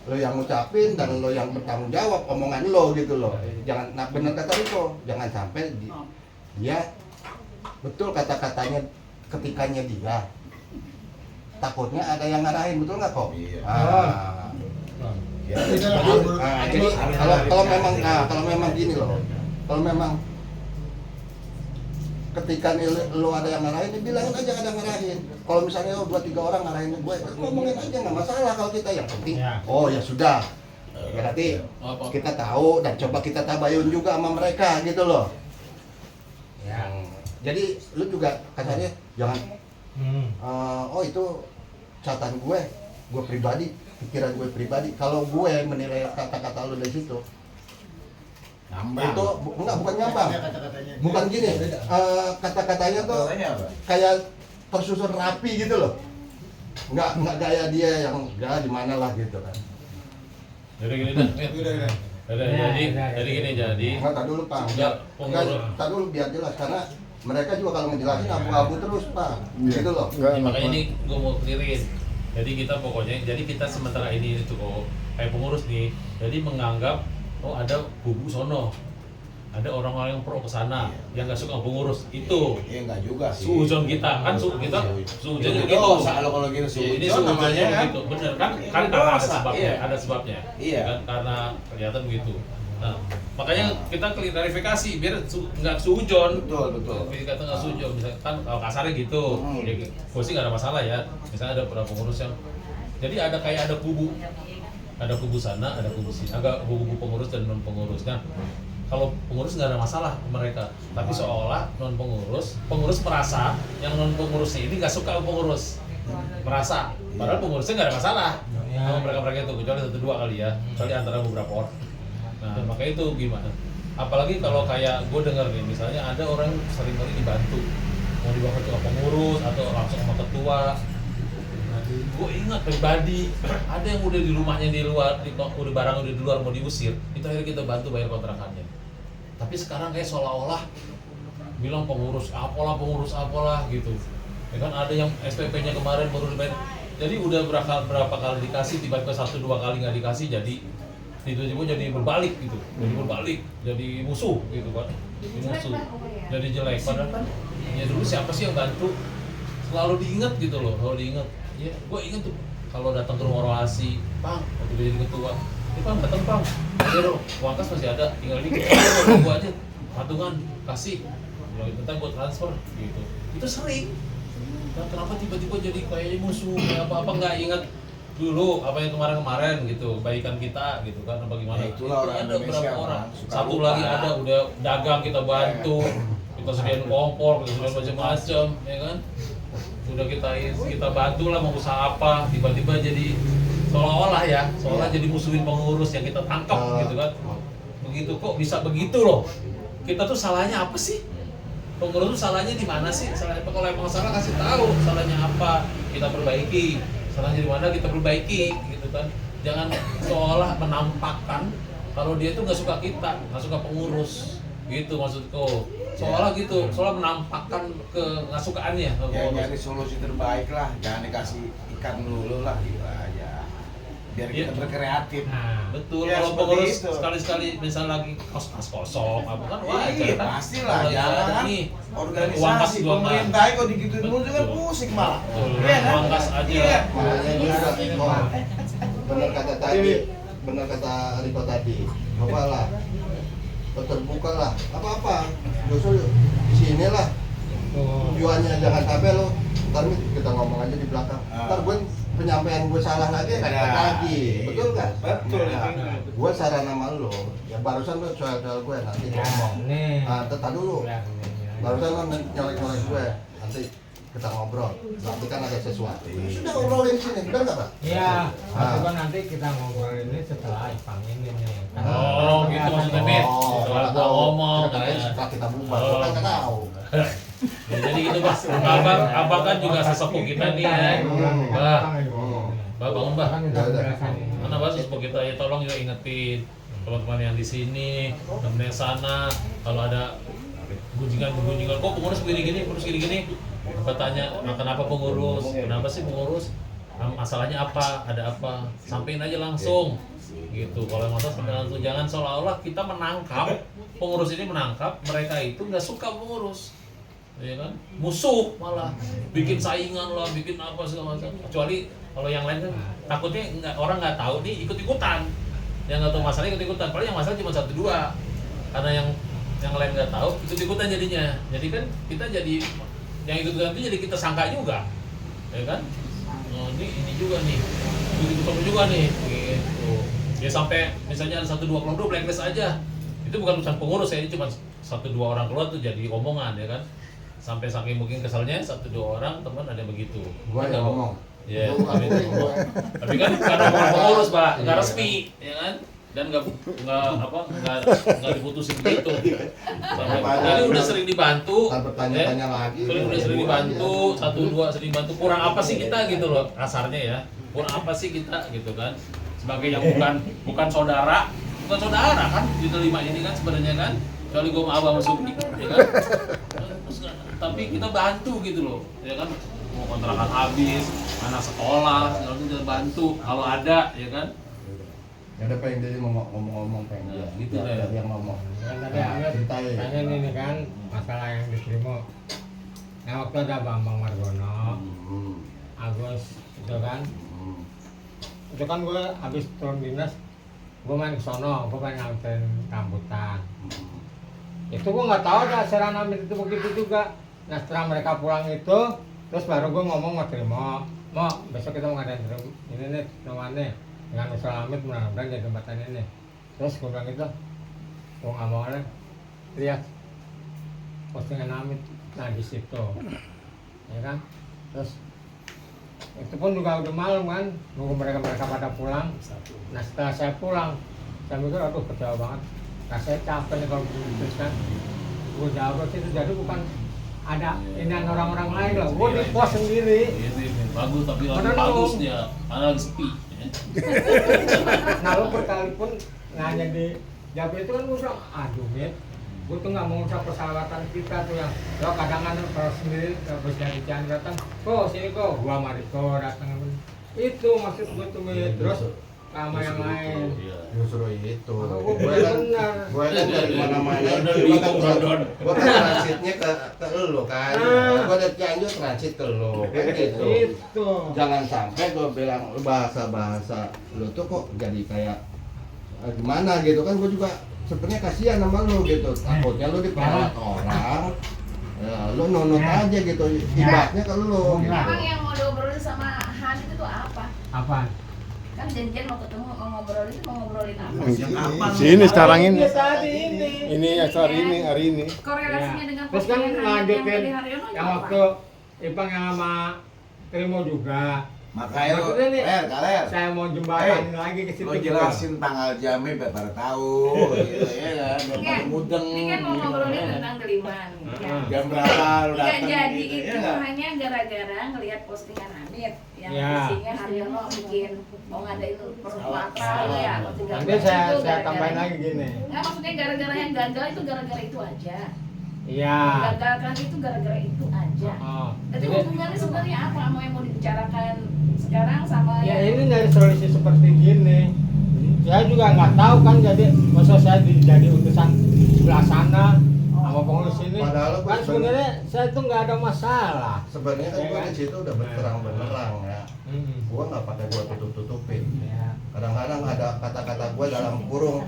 lo yang ngucapin dan lo yang bertanggung jawab omongan lo gitu loh. Jangan, nah benar kata Riko, jangan sampai dia betul kata-katanya ketikanya dia, takutnya ada yang ngarahin, betul nggak kok? Iya. Jadi kalau memang gini loh, kalau memang ketika lo ada yang ngarahin, bilangin aja ada yang ngarahin. Kalau misalnya 2-3 orang ngarahin gue, ngomongin aja nggak masalah kalau kita, yang penting oh ya sudah, berarti kita tahu dan coba kita tabayun juga sama mereka gitu loh. Ya. Jadi lu juga katanya jangan oh itu catatan gue pribadi, pikiran gue pribadi. Kalau gue menilai kata-kata lu dari situ, itu bukan ngambang, bukan gini, kata-katanya tuh kayak tersusun rapi gitu loh, nggak gaya dia yang di mana lah gitu kan. Jadi gini dah. Jadi gini jadi. Nggak, tak dulu Pak. Tak dulu biar jelas, karena mereka juga kalau ngejelasin abu-abu terus Pak, gitu loh. Makanya ini gue mau clearin. Jadi kita pokoknya, jadi kita sementara ini itu kok kayak pengurus nih, jadi menganggap oh ada kubu sono, ada orang-orang yang pro kesana, yang nggak suka pengurus itu. Iya nggak juga sih. Suujon kita kan, kita suujonnya Itu gitu. dosa lo kalau gitu Ini suujon namanya kan. gitu, bener kan? Kan karena ada sebabnya, ada sebabnya. Iya. Kan karena kelihatan begitu. Nah, makanya kita klarifikasi biar nggak suujon. Betul. Kata nggak suujon, misalkan kan kalau kasarnya gitu. Ya, gue sih nggak ada masalah ya. Misalnya ada beberapa pengurus yang, jadi ada kayak ada kubu ada kubu sana, ada kubu sini, agak kubu pengurus dan non pengurus. Nah, kalau pengurus nggak ada masalah ke mereka, tapi seolah non pengurus merasa yang non pengurusnya ini nggak suka sama pengurus, merasa, padahal pengurusnya nggak ada masalah sama mereka itu, kecuali 1-2 kali ya, kecuali antara beberapa orang. Nah, makanya itu gimana? Apalagi kalau kayak gue dengar nih, misalnya ada orang sering kali dibantu, mau dibawa ke pengurus atau langsung sama ketua. Gue ingat pribadi ada yang udah di rumahnya di luar, udah barang udah di luar mau diusir, itu akhirnya kita bantu bayar kontrakannya. Tapi sekarang kayak seolah-olah bilang pengurus apalah gitu. Ya kan ada yang SPP-nya kemarin baru dibayar. Jadi udah berapa kali dikasih, tiba-tiba 1-2 kali nggak dikasih, jadi tiba-tiba jadi berbalik gitu, jadi musuh gitu kan, jadi jelek. Padahal kan ya dulu siapa sih yang bantu, selalu diingat gitu loh, kalau diingat. Ya, gue inget tuh kalau datang ke rumah orasi, Bang, waktu dia jadi ketua, Bang datang Bang, ada dong, uang kas masih ada, tinggal dikit, gue aja, patungan, kasih, bilang bentar buat transfer, gitu. Itu sering. Nah, kenapa tiba-tiba jadi kayaknya musuh, kayak apa-apa nggak ingat dulu apa yang kemarin-kemarin gitu, baikan kita gitu kan, bagaimana? Ya, itulah orang ada Indonesia, berapa orang, satu lupa. lagi ada udah dagang kita bantu, kita sediain kompor, kita sediain macam-macam, ya kan? Udah kita bantu lah mau usaha apa, tiba-tiba jadi seolah-olah jadi musuhin pengurus yang kita tangkap gitu kan. Begitu kok bisa begitu loh. Kita tuh salahnya apa sih? Pengurus tuh salahnya di mana sih? Salahnya kalau emang salah kasih tahu salahnya apa, kita perbaiki. Salahnya di mana kita perbaiki gitu kan. Jangan seolah menampakkan kalau dia tuh nggak suka kita, nggak suka pengurus. Gitu maksudku. Seolah gitu, seolah menampakkan kengasukaannya. Ya nyari solusi terbaik lah, jangan dikasih ikan dulu lah gitu aja. Biar kita berkreatif. Nah, betul. Ya, kalau seperti pengurus itu. sekali-sekali misal lagi kos kosong, apa kan wajar Iya, kan? pastilah, Kalau jangan ada nih, organisasi uang kas juga pemerintah kok digituin mulu juga pusing malah. Iya kan? Uang kas aja. Iya. Makanya juga, benar kata tadi, benar kata Riko tadi, apalah, terbuka lah, apa-apa, justru di sini lah. Tujuannya jangan sampai lo, ntar kita ngomong aja di belakang. Ntar gue penyampaian gue salah lagi, lagi, betul nggak? Betul. Gue saran sama lo, ya barusan lo soal gue nanti ngomong. Nah, tetap dulu. Barusan lo nyolek-nyolek gue, nanti kita ngobrol. Nanti kan ada sesuatu. Sudah ngobrolin sini, benar nggak Pak? Iya, tapi kan nanti kita ngobrol ini setelah Ipang ini nih. Oh, gitu maksudnya, Mit. Setelah gua ngomong, setelah kita bubar, gua kan nggak tahu. Ya, jadi gitu Pak, abang kan juga sesepuh kita nih ya. Bah, bangun Bah. Mana Bah sesepuh kita ya, tolong juga ingetin teman-teman yang di sini, teman yang sana, kalau ada gunjingan, kok pengurus gini-gini, bertanya, nah, kenapa pengurus, kenapa sih pengurus, masalahnya apa, ada apa, sampein aja langsung, gitu. Kalau masalah sampai langsung, jangan seolah-olah kita menangkap, pengurus ini menangkap, mereka itu nggak suka pengurus. Ya kan, musuh malah bikin saingan lah, bikin apa segala macam. Kecuali kalau yang lain kan takutnya orang nggak tahu nih ikut-ikutan, yang nggak tahu masalah ikut-ikutan. Padahal yang masalah cuma 1-2, karena yang lain nggak tahu ikut-ikutan jadinya. Jadi kan kita jadi yang ikut-ikutan itu jadi kita sangka juga, ya kan? Oh, ini juga nih, ikut-ikutan juga nih, gitu. Ya sampai misalnya ada 1-2 kelompok blacklist aja, itu bukan urusan pengurus ya, ini cuma 1-2 orang keluar tuh jadi omongan, ya kan? Sampai saking mungkin keselnya 1-2 orang teman ada begitu. Gua yang ngomong. Ya, tapi kan karena pengurus Pak, nggak resmi, ya kan? Dan nggak diputusin gitu. Jadi udah sering dibantu, bertanya-tanya lagi. Sering dibantu, 1-2 sering dibantu. Kurang apa sih kita gitu loh, kasarnya ya. Kurang apa sih kita gitu kan? Sebagai yang bukan saudara kan diterima ini kan sebenarnya kan. Kecuali gue sama Abang Suki, ya kan? Tapi kita bantu gitu loh, ya kan? Mau kontrakan habis, anak sekolah, segala itu kita bantu kalau ada, ya kan? Ya udah pengen jadi ngomong pengen Ya, gitu deh. Ada yang ngomong. Kan tadi Ahmed tanya ini kan masalah yang diterima. Nah waktu ada Bambang Margono, Agus itu kan, itu kan gue habis turun dinas, gue main ke sono, gue main nganterin rambutan. Itu gue nggak tahu ada Serana itu begitu juga. Nah setelah mereka pulang itu, terus baru gue ngomong mau terima, mau besok kita mau ngadain ini nih namanya. dengan usaha Amit mudah-mudahan jadi jembatan ini. Terus gue bilang gitu, gue nggak mau lihat postingan Amit, nah di situ, ya kan. Terus itu pun juga udah malam kan, nunggu mereka pada pulang. Nah setelah saya pulang, saya mikir aduh kecewa banget. Nah saya capek nih kalau terus kan, gue jawab itu jadi bukan ada ini orang-orang lain loh, gue di pos sendiri. Ini bagus tapi lagi bagus dia, karena lagi sepi. Nah lo berkali pun nanya di jawab itu kan gue bilang, aduh Mit, gue tuh nggak mau ucap persahabatan kita tuh yang lo kadang-kadang kalau sendiri bos dari Cian datang, kok sini kok, gua Mariko datang itu maksud gue tuh Mit, terus sama yang lain. Justru itu. Gue kan dari mana-mana. Gue kan transitnya ke lo kan. Gue dari Cianjur transit ke lo kan gitu. Itu. Jangan sampai gue bilang bahasa lo tuh kok jadi kayak gimana gitu kan. Gue juga sebenarnya kasihan sama lo gitu. Takutnya lo diperalat orang. Ya, lo nonot aja gitu. Ibaratnya ke lo. Emang yang mau diobrolin sama Han itu tuh apa? Apa? Kan janjian mau ketemu mau ngobrolin apa? Ini sekarang ini. Tadi ini. Ini hari ini. Korelasinya dengan terus kan postingan lanjutin dari Haryono yang apa? waktu Ipang yang sama Trimo juga. Makanya lo, Maksudnya nih, Kaler. saya mau jembatanin lagi ke situ. Lo jelasin tanggal jamnya biar pada tahu, gitu ya kan, biar pada mudeng. Ini kan mau ngobrolin tentang Deliman. Ya. Jam berapa lo Nggak datang? jadi gitu, itu ya nggak? hanya gara-gara ngelihat postingan Amit yang Ya. isinya Haryono bikin mau ngadain pertemuan ya. Nanti saya tambahin lagi gini. Nggak, maksudnya gara-gara yang gagal itu gara-gara itu aja. Iya. Gagalkan itu gara-gara itu aja. Oh. Jadi hubungannya sebenarnya apa? Mau yang mau dibicarakan sekarang sama Ya yang ini dari solusi seperti gini. Saya juga nggak tahu kan, jadi masa saya jadi utusan sebelah sana sama pengurus ini. Padahal Kan sebenarnya saya tuh nggak ada masalah. Sebenarnya kan Ya gue kan? di situ udah berterang benerang ya. Gue nggak pakai gue tutup-tutupin. Ya. Kadang-kadang ada kata-kata gue dalam kurung.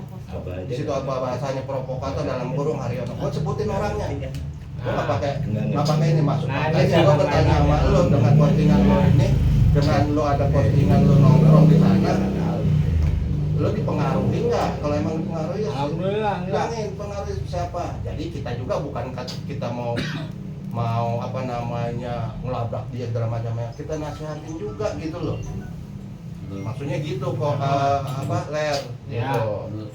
Di situ apa bahasanya provokator dalam kurung Haryono. Gue sebutin orangnya. Gue nggak pakai ini masuk. Nah, Makanya ini gue bertanya sama lo dengan postingan lo ini, dengan lo ada postingan lo nongkrong di sana, lo dipengaruhi nggak? Kalau emang dipengaruhi ya Alhamdulillah enggak. bilangin pengaruhi siapa. Jadi kita juga bukan kita mau apa namanya ngelabrak dia segala macamnya, kita nasihatin juga gitu loh. Maksudnya gitu kok apa ler Ya. gitu.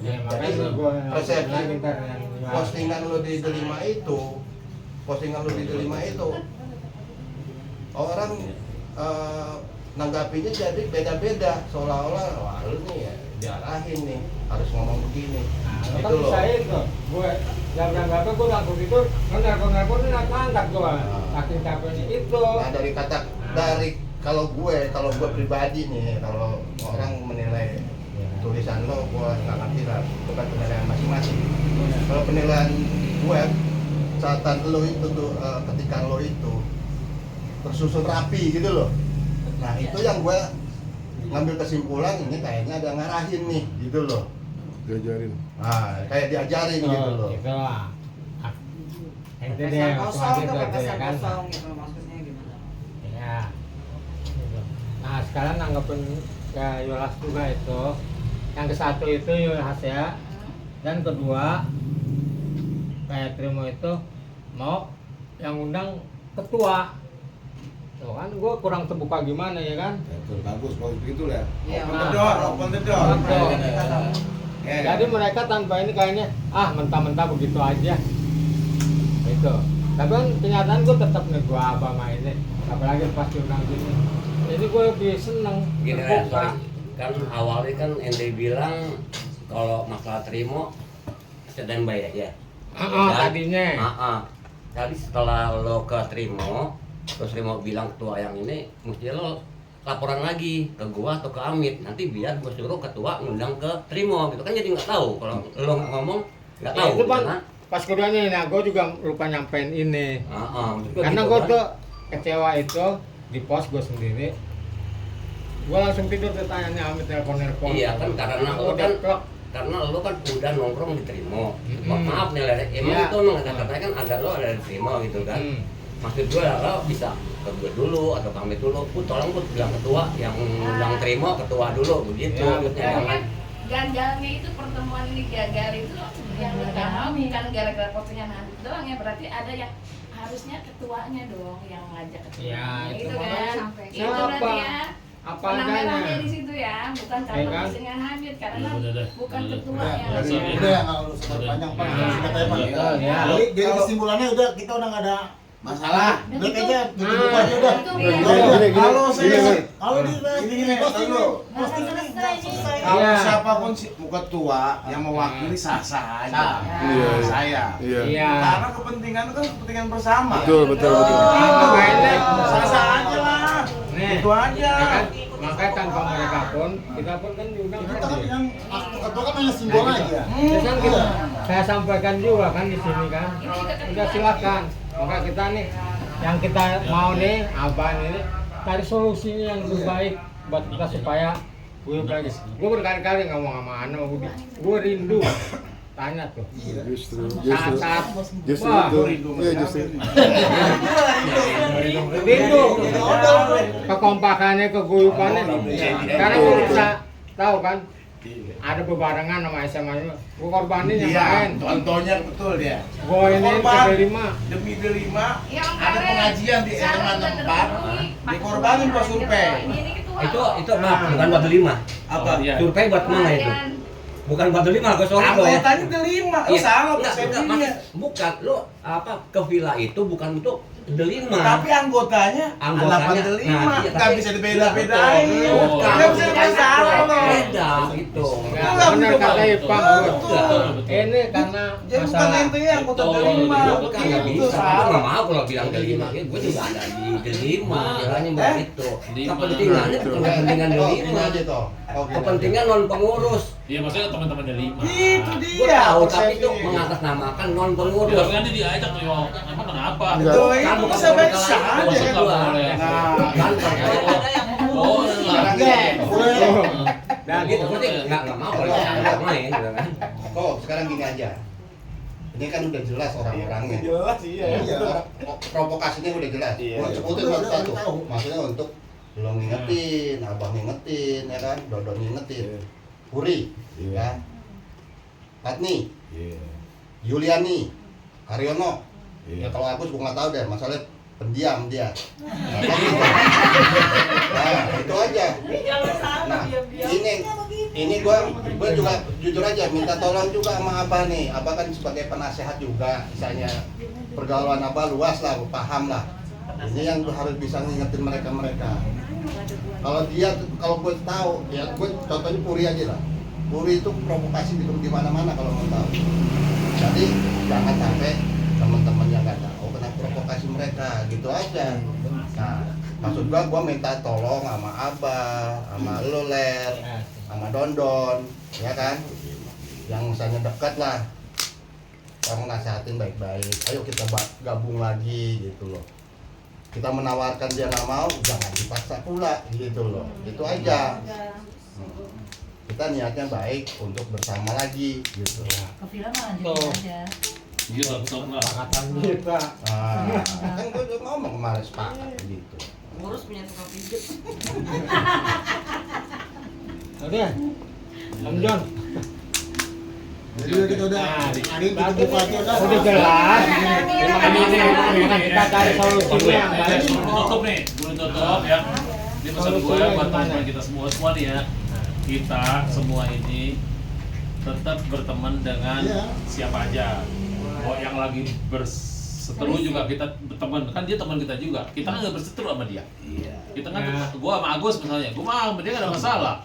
Ya, Jadi makanya gua persepsi lagi ntar yang postingan lo di Delima itu, orang nanggapinya jadi beda-beda, seolah-olah wah lu nih ya diarahin nih harus ngomong begini. Nah, Gitu loh. saya itu, gue jam-jam berapa gue langsung itu nelpon ini angkat gue, saking capeknya itu. Nah dari kalau gue pribadi nih, kalau orang menilai tulisan lo, gue nggak ngerti lah, bukan penilaian masing-masing. Kalau penilaian gue, saatan lo itu tuh, ketikan lo itu tersusun rapi gitu loh. Nah itu yang gue ngambil kesimpulan, ini kayaknya ada ngarahin nih gitu loh. Diajarin. Nah kayak diajarin gitu loh. Gitu lah. Itu Pesan dia kosong waktu tuh, itu pesan ya kan. kosong gitu maksudnya gimana? Ya. Gitu. Nah sekarang nanggepin ya Yolas juga itu. Yang ke satu itu Yolas ya. Dan kedua kayak Trimo itu mau yang undang ketua. Tuh kan gue kurang terbuka gimana ya kan. Bagus kalau begitu ya. Iya, Open the door. Jadi mereka tanpa ini kayaknya mentah-mentah begitu aja. Itu. Tapi kan kenyataan gue tetap nih gue apa mainnya. Apalagi pas diundang gini. Jadi gue lebih seneng Gini ya, terbuka. kan awalnya kan ente bilang kalau masalah Trimo standby ya. Tadinya. Tapi setelah lo ke Trimo, terus Trimo bilang ketua yang ini, mesti lo laporan lagi ke gua atau ke Amit. Nanti biar gua suruh ketua ngundang ke Trimo gitu kan, jadi nggak tahu kalau lo nggak ngomong nggak tahu. Itu karena pas keduanya, nah gue juga lupa nyampein ini. Karena gitu gue kan. tuh kecewa itu di pos gue sendiri. Gue langsung tidur ditanya Amit telepon. Iya kan karena lo kan udah nongkrong di Trimo. Maaf nih Lere, emang Iya. itu katanya kan ada lo ada di Trimo gitu kan. maksud gue lo bisa ke gue dulu atau kami dulu, tolong bilang ketua yang terima ketua dulu begitu. Jangan ganjalnya itu pertemuan ini gagal itu yang nggak mau bukan gara-gara postingan Habib doang ya, berarti ada yang harusnya ketuanya dong yang ngajak ketuanya itu kan. Itu berarti ya penampilannya di situ ya, bukan karena postingan Habib karena bukan ketua yang udah nggak usah panjang jadi kesimpulannya udah kita udah nggak ada masalah, baik aja, tutup aja udah. Kalau saya, kalau ini kalau siapapun ketua yang mewakili sah-sah aja. Saya. Karena kepentingan itu kan kepentingan bersama. Betul. Sah-sah aja lah. Itu aja. Makanya tanpa mereka pun, kita pun kan diundang hadir. Yang ketua kan hanya simbol aja. Kan saya sampaikan juga kan di sini kan. Udah silakan. Maka kita nih, yang kita mau nih, Abang ini cari solusinya yang terbaik buat kita supaya gue lagi. Gue berkali-kali ngomong sama Ano, gue rindu. Tanya tuh. Justru rindu kekompakannya, keguyupannya. Karena gue bisa tahu kan, ada bebarengan sama SMA-nya. Gue korbanin yang lain. Contohnya betul dia. Gue ini delima. Demi delima, ada pengajian di SMA 4. Dikorbanin buat survei. Itu bukan buat delima. Apa? Survei buat mana itu? Bukan buat delima, gue sorry lo ya. Anggotanya delima. Salah persepsinya. Bukan, lo ke villa itu bukan untuk delima. Tapi anggotanya 8 delima. Nggak bisa dibeda-bedain. Nggak bisa dibedain. Beda gitu. Benar kata Ipang. Ini karena jadi bukan ente yang anggota delima. Nggak bisa. Gue nggak mau kalau bilang delima. Gue juga ada di delima. Jalannya begitu. Kepentingannya bukan kepentingan delima. Kepentingan non pengurus. Iya, maksudnya teman-teman delima. Itu dia. Gue tahu, tapi itu mengatasnamakan non pengurus. Ya, tapi nanti diajak tuh, yo. Emang kenapa? Itu bisa aja kan. Nah gitu, gue nggak mau kalau yang main, kan? Kok sekarang gini aja. Ini kan udah jelas orang-orangnya. Jelas iya. Provokasinya udah jelas. Gue sebutin satu-satu. Maksudnya untuk lo ngingetin, abang ngingetin, ya kan, Dodon ngingetin, Puri, ya, Patni, Yuliani, Karyono. Ya kalau Agus gue nggak tahu deh, masalah pendiam dia. Nah itu aja. Nah ini gue juga jujur aja minta tolong juga sama Abah nih. Abah kan sebagai penasehat juga, misalnya pergaulan Abah luas lah, paham lah. Ini yang harus bisa ngingetin mereka. Kalau gue tahu, ya gue contohnya Puri aja lah. Puri itu provokasi di mana-mana kalau mau tahu. Jadi jangan sampai teman-teman yang nggak tahu kena provokasi mereka, gitu aja. Nah, maksud gue minta tolong sama Abah, sama lo Ler, sama Dondon, ya kan? Yang misalnya dekat lah. Kamu nasihatin baik-baik. Ayo kita gabung lagi, gitu loh. Kita menawarkan dia nggak mau, jangan dipaksa pula, gitu loh. Itu aja. Kita niatnya baik untuk bersama lagi, gitu. Ke villa mah lanjutin aja. Iya, langsung lah. Angkatan kita. Kan gue udah ngomong kemarin sepakat gitu. Ngurus punya tukang pijet. Udah, Om John. Jadi kita udah hari ini tutup aja Udah jelas. Ini kita cari solusinya. Tutup nih, belum tutup ya. Ini pesan gue buat teman-teman kita semua nih ya. Kita semua ini tetap berteman dengan siapa aja. Oh, yang lagi berseteru juga kita berteman, kan dia teman kita juga. Kita kan nggak berseteru sama dia. Kita kan, gua sama Agus misalnya, gua sama dia nggak ada masalah.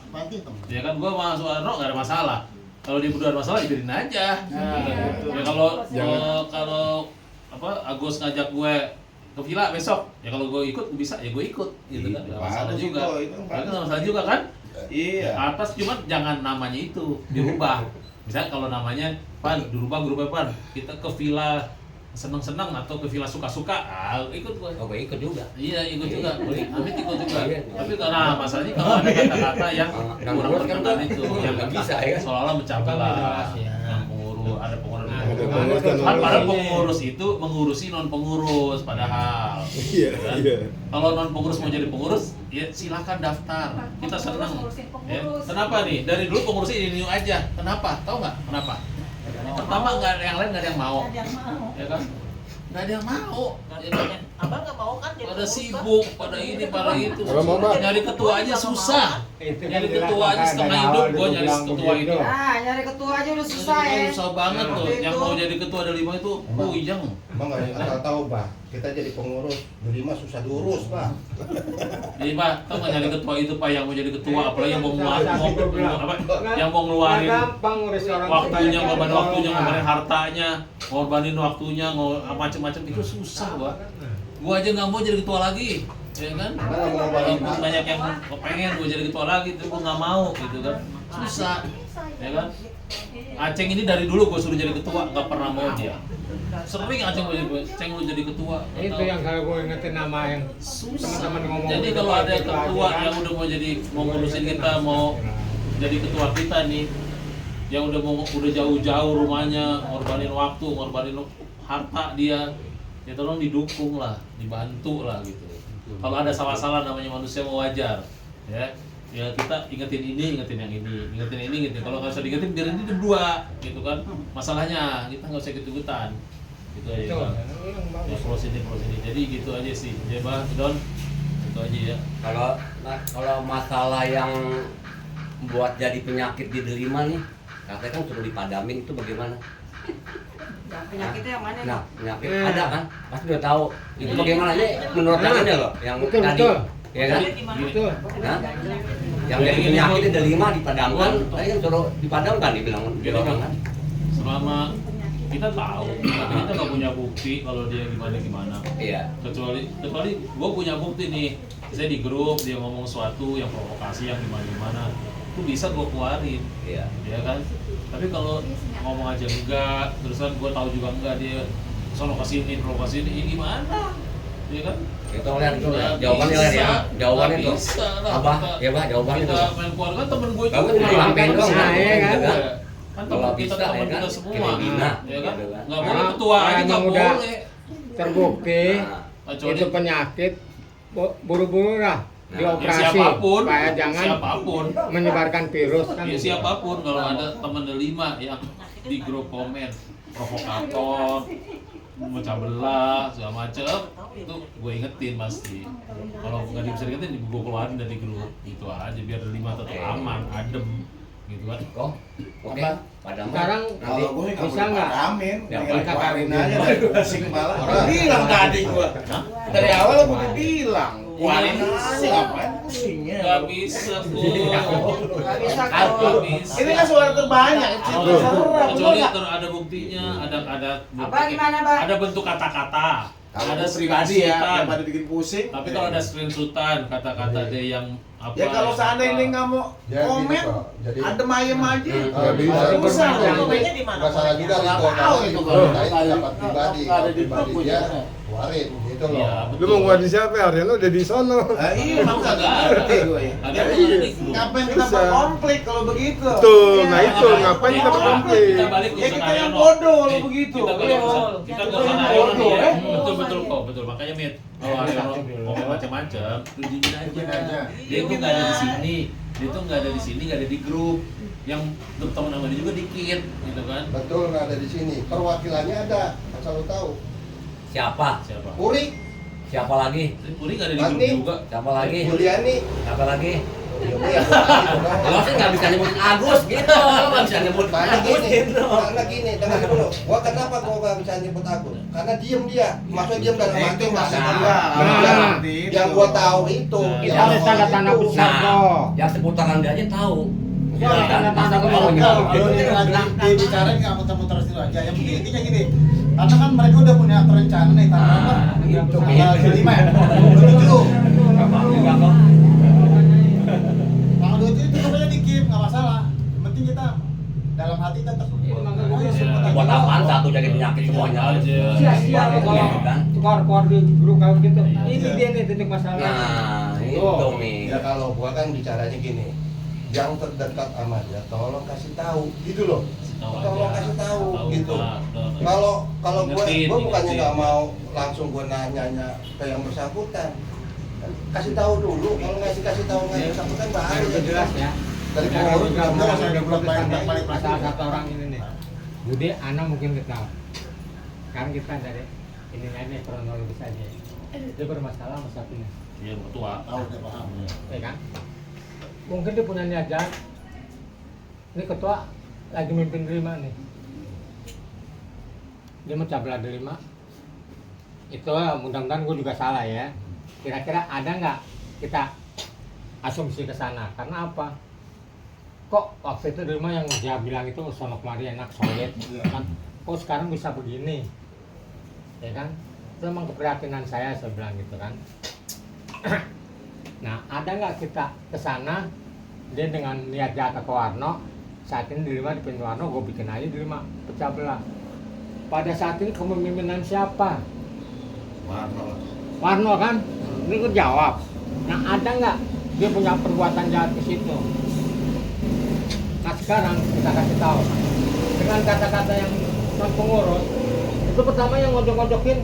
Ya kan, gua sama Suwarno nggak ada masalah. Kalau dia berdua ada masalah, dibiarin aja. Ya kalau Agus ngajak gue ke villa besok, ya kalau gue ikut bisa, ya gue ikut, gitu kan. Nggak masalah juga. Nggak masalah juga kan? Iya. Atas cuma jangan namanya itu dirubah. Misalnya kalau namanya Pan, dirubah Pan. Kita ke villa seneng-seneng atau ke villa suka-suka, ikut gue. Oh, gue ikut juga. Iya, ikut juga. Amit ikut juga. Tapi karena masalahnya kalau ada kata-kata yang kurang berkenan itu, yang nggak bisa ya, seolah-olah mencabla yang pengurus. ada pengurus. Nah, Padahal pengurus itu mengurusi non pengurus padahal. Iya, kan? iya. Kalau non pengurus mau jadi pengurus, ya silakan daftar. Kita senang. Ya. Kenapa nih? Dari dulu pengurus ini aja. Kenapa? Tahu nggak? Kenapa? Pertama nggak ada yang lain, nggak ada yang mau. Ya kan? Nggak ada yang mau. Abang nggak mau kan? Pada sibuk, pada ini, pada itu. Kalau mau, Mbak. Nyari ketua aja susah. Nyari ketua aja setengah hidup gua nyari ketua itu. Ah, nyari ketua aja udah susah ya. Susah banget tuh. Yang mau jadi ketua ada 5 itu puyeng. Emang nggak asal tahu, Pak. Kita jadi pengurus, beli mah susah diurus, Pak. Jadi Pak, tau nggak nyari ketua itu Pak yang mau jadi ketua, apalagi yang mau yang mau ngeluarin waktunya, ngorbanin waktunya, ngorbanin hartanya, ngorbanin waktunya, macam-macam itu susah Pak. Gua aja nggak mau jadi ketua lagi, ya kan? Walaupun banyak yang pengen gua jadi ketua lagi, tapi gua nggak mau gitu kan, susah, ya kan? Aceng ini dari dulu gua suruh jadi ketua, nggak pernah mau dia. Sering Aceng mau jadi, Aceng lu jadi ketua. Itu yang kalau gue ingetin nama yang teman-teman ngomong. Jadi kalau ada ketua yang udah mau ngurusin kita, mau jadi ketua kita nih, yang udah jauh-jauh rumahnya, ngorbanin waktu, ngorbanin harta dia, ya tolong didukung lah, dibantu lah gitu. Kalau ada salah-salah namanya manusia mau wajar, ya. Ya kita ingetin ini, ingetin yang ini, ingetin ini, ingetin. Kalau nggak usah diingetin, biarin ini berdua, gitu kan? Masalahnya kita nggak usah ikut-ikutan, gitu aja. Ya close ini. Jadi gitu aja sih, ya Bang, Don, itu aja ya. Kalau masalah yang buat jadi penyakit di delima nih, katanya kan suruh dipadamin, itu bagaimana? Penyakitnya yang mana? Nah, penyakit ada kan? Pasti udah tahu. Itu bagaimana aja menurut yang ini loh, yang tadi. Ya kan? Betul. Nah, yang jadi penyakit di delima dipadamkan, tadi kan suruh dipadamkan dibilang orang kan. Selama kita tahu, tapi kita nggak punya bukti kalau dia gimana. Iya. Kecuali gue punya bukti nih, saya di grup dia ngomong sesuatu yang provokasi yang gimana, itu bisa gue keluarin, Iya. ya kan. Tapi kalau ngomong aja enggak, terus kan gue tahu juga enggak dia sono kesini provokasi ini, ya gimana, ya kan? Itu lihat itu jawabannya lihat ya. Jawabannya tuh. Abah, ya Bah, jawabannya tuh. Kita main keluarga temen gue Kamu cuma lampein doang kan? Kan teman kita teman kita semua, ya kan? Nggak boleh Nah, ketua aja nggak udah boleh. terbukti itu penyakit, buru-buru lah dioperasi supaya jangan menyebarkan virus kan. Ya, siapapun kalau ada teman delima yang di grup komen provokator, memecah belah segala macem, itu gue ingetin pasti. Kalau nggak bisa diingetin, gue keluarin dari grup gitu aja biar delima tetap aman, adem gitu kan. Kok? Oke. Sekarang Kalau gue bisa nggak? Amin, Ya, keluarin aja dari pusing malah. Bilang tadi gua. Dari awal gua udah bilang, keluarin aja ngapain pusingnya. Nggak bisa kok. Nggak bisa Nggak kok. bisa. Ini kan suara terbanyak, Kecuali ada buktinya, Apa gimana, Bang? ada bentuk kata-kata. Ada Ada pribadi ya, screenshotan. yang pada bikin pusing. Tapi kalau ada screenshotan kata-kata dia yang apa? Ya kalau seandainya nggak mau Ya, komen, gitu, Pak. Jadi- adem ayem aja. bisa. Susah. Komennya di mana? Nggak salah juga Nggak itu, tahu karena itu itu kalau pendapat pribadi, nggak ada di pribadi grup dia gimana? keluarin gitu loh. Iya, Lu mau ngeluarin siapa? Arya lu udah di sono. Nah, iya, makanya Nggak ngerti ada. gue ya. Ada Jadi, yang ada di grup. ngapain kita Bisa. berkonflik kalau begitu? Betul, Iya. nah itu ngapain kita berkonflik? Kita balik ke Ya, kita urusan yang Aryono. bodoh kalau Nih, begitu. Kita balik Iya. ke urusan Kita Aryono yang nih bodoh, ya. eh. Betul kok, betul. Makanya Mit, kalau Aryono ngomong macam-macam, lu diemin aja. Dia itu nggak ada di sini, dia itu nggak ada di sini, nggak ada di grup. Yang berteman sama dia juga dikit, gitu kan? Betul, nggak ada di sini. Perwakilannya ada, asal lu tahu. Siapa? Siapa? Puri, Siapa lagi? Uri nggak ada di grup Mandi. juga. Siapa lagi? Juliani, Siapa lagi? ya gitu. Lo sih nggak bisa nyebut Agus gitu, lo nggak bisa nyebut Karena Agus gini, gitu. dengar dulu. Gua kenapa gua nggak bisa nyebut aku? Karena diem dia. Maksudnya diem dalam arti masih Nah, yang gua tahu itu. Nah, Itu ada tanda-tanda besar kok. Yang seputaran dia aja tahu. Ya, tanda-tanda Masa besar. mau nyebut Kalau gitu? dibicarain nggak muter-muter situ aja. Yang penting intinya gini, karena kan mereka udah punya rencana nih tanggal apa? Gitu. Tanggal 5 ya? 27. Tanggal 27 itu pokoknya di-keep, nggak masalah. Yang penting kita dalam hati tetap Buat apaan satu jadi penyakit semuanya? Sia-sia kalau Kan? keluar di grup kayak gitu. Ini dia nih titik masalah. Nah, itu nih. Ya kalau gua kan bicaranya gini, yang terdekat sama dia tolong kasih tahu gitu loh. tolong kasih tahu gitu. Tahu. Kalau gue Ingetin, bukannya ingetin. nggak mau langsung gue nanya ke yang bersangkutan, kasih tahu dulu. Kalau kasih tahu nggak yang bersangkutan bahaya. Itu jelas ya. Dari Cara pengurus juga juga saya udah belum balik salah satu orang ini nih. Budi, Ana mungkin kita. Sekarang kita dari ini aja kronologis aja. Dia bermasalah sama sapinya. Iya, ketua. Tahu udah paham. Ya kan? Mungkin dia punya niat jahat. Ini ketua lagi mimpin Delima nih. Dia mencabla Delima. Itu mudah-mudahan gue juga salah ya. Kira-kira ada nggak kita asumsi ke sana? Karena apa? Kok waktu itu Delima yang dia bilang itu sono kemari enak solid, kan? Kok sekarang bisa begini? Ya kan? Itu memang keprihatinan saya bilang gitu kan. Nah, ada nggak kita ke sana dia dengan niat jahat ke Warno? Saat ini Delima di pintu Warno, gue bikin aja Delima pecah belah. Pada saat ini kepemimpinan siapa? Warno kan? Ini gue jawab. Nah, ada nggak dia punya perbuatan jahat ke situ? Nah, sekarang kita kasih tahu dengan kata-kata yang non pengurus itu pertama yang ngojok-ngojokin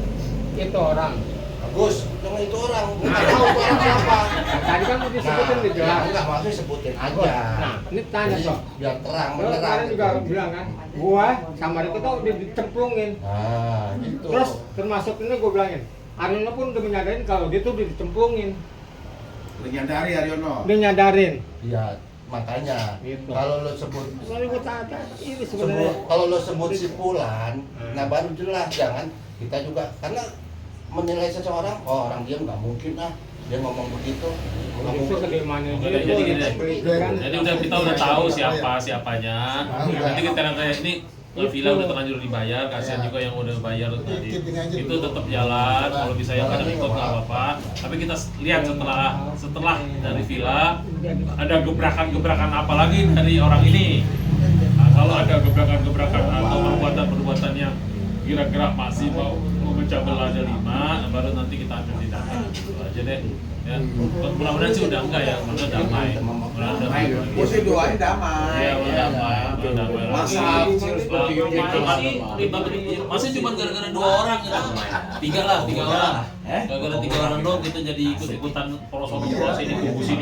itu orang. Bagus, jangan itu orang. Nggak tahu itu orang siapa. Tadi kan udah disebutin di jelas. Enggak, maksudnya sebutin aja. Nah, ini tanya Jadi, Sok. biar terang, Lo beneran. kemarin juga bilang kan, gua sama Riko tuh udah dicemplungin. Ah, gitu. Terus termasuk ini gua bilangin, Aryono pun udah menyadarin kalau dia tuh udah dicemplungin. Menyadari Aryono. Dia nyadarin. Iya, makanya Gitu. kalau lo sebut Soalnya gua tanya, ini sebenarnya. kalau lo sebut simpulan, nah baru jelas. Jangan kita juga karena menilai seseorang, oh orang dia nggak mungkin dia ngomong begitu. Itu kedemanya Oke, dia. jadi gini. Kan? Jadi kita udah tahu siapanya. Nanti kita ini villa udah terlanjur dibayar, kasihan juga yang udah bayar tadi. Itu tetap jalan, kalau bisa yang kadang ikut nggak apa-apa. Tapi kita lihat setelah dari villa ada gebrakan-gebrakan apa lagi dari orang ini. Nah, kalau ada gebrakan-gebrakan atau perbuatan-perbuatan yang kira-kira masih mau memecah belah Delima, baru nanti kita ambil tindakan. Gitu aja deh. Ya, mudah-mudahan sih udah enggak ya, karena damai. Mudah-mudahan damai. Gue sih doain damai. Iya, udah damai. Udah damai. Masa kecil seperti ini. Masih cuma gara-gara 2 orang ya. 3 orang. Gara-gara 3 orang doang kita jadi ikut-ikutan poros ini,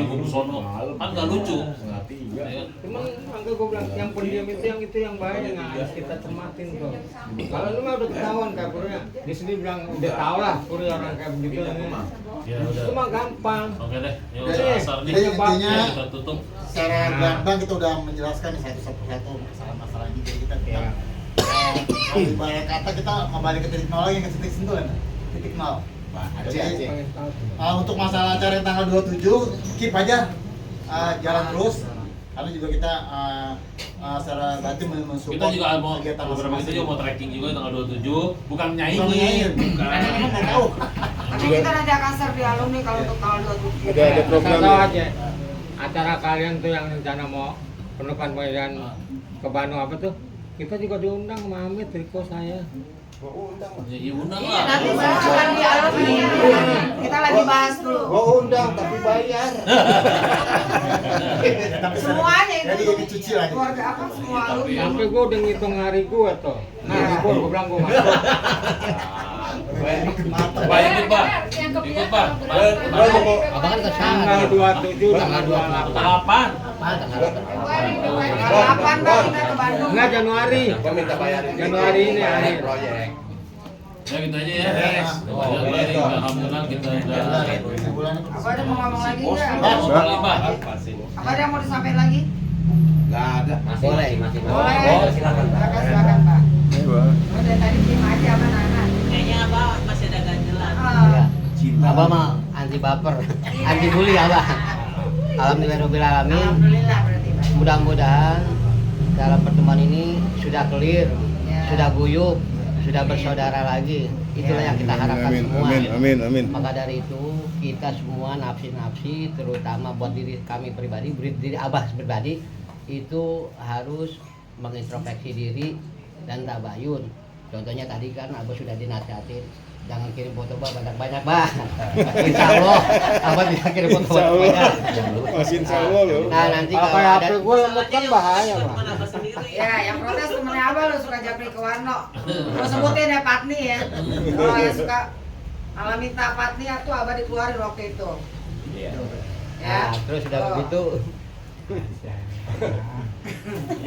kubu sono. Kan nggak lucu. Cuman angga gue bilang yang pendiam itu yang bahaya, yang harus kita cermatin tuh. Kalau lu mah udah ketahuan kayak Purnya, dia sendiri bilang udah tau lah Purnya orang kayak begitu ini. Ya udah. Itu mah gampang. Oke deh, ya Jadi, udah asar nih. jadi intinya Kita tutup. secara gamblang kita udah menjelaskan nih satu-satu masalah-masalah ini. Jadi kita ibarat kata kita kembali ke titik nol lagi, ke titik sentuh kan? Titik nol. Jadi untuk masalah acara yang tanggal 27 keep aja jalan terus. Karena juga kita secara batin mensupport Kita juga mau kegiatan beberapa kita masing-masing. juga mau tracking juga tanggal 27, bukan nyaingin. Bukan. Karena memang nggak tahu. Tapi kita nanti akan share di alumni kalau untuk tanggal 27. Ada program Tahu aja. Acara kalian tuh yang rencana mau penukan pemilihan ke Bandung apa tuh? Kita juga diundang sama Amit, Riko, saya. Ya undang Iya, lah. nanti bahas akan di alumni. Kita lagi bahas dulu. Gua undang tapi bayar. Semuanya itu Jadi dicuci lah. keluarga apa semua alumni. Sampai gue udah ngitung hari gue tuh. Nah, gue bilang gue masuk. Pak ikut Pak. Ikut Pak. Abang kan kesana. Tanggal 27, tanggal 28. Kapan? Tanggal 8 Bang kita ke Bandung. Enggak, Januari. Gua minta bayarin Januari ini akhir. proyek. Ya gitu aja ya. Alhamdulillah kita udah. Apa ada mau ngomong lagi enggak? Pak. Apa ada yang mau disampaikan lagi? Nggak ada. Boleh. Boleh. Silakan Pak. Udah tadi terima aja sama Nana. Kayaknya Abah masih ada ganjelan. Abah mah anti baper, anti bully Abah. Alhamdulillahirobbilalamin. Alhamdulillah berarti Pak. Mudah-mudahan dalam pertemuan ini sudah clear, Ya. sudah guyup, sudah bersaudara lagi. Itulah yang kita harapkan semua. Amin. Maka dari itu kita semua nafsi-nafsi, terutama buat diri kami pribadi, diri Abah pribadi, itu harus mengintrospeksi diri dan tabayun. Contohnya tadi kan Abah sudah dinasihatin, jangan kirim foto banyak-banyak Bah. Insya Allah Abah bisa kirim foto banyak. Masih insya Allah loh. Nah nanti kalau Kayak ada HP gue lemot kan bahaya, Bang. Ya, yang protes teman suka japri ke Warno. Gua sebutin ya Patni ya. Kalau yang suka malah minta Patni tuh Abah dikeluarin waktu itu. Iya. Ya. Nah, terus udah begitu.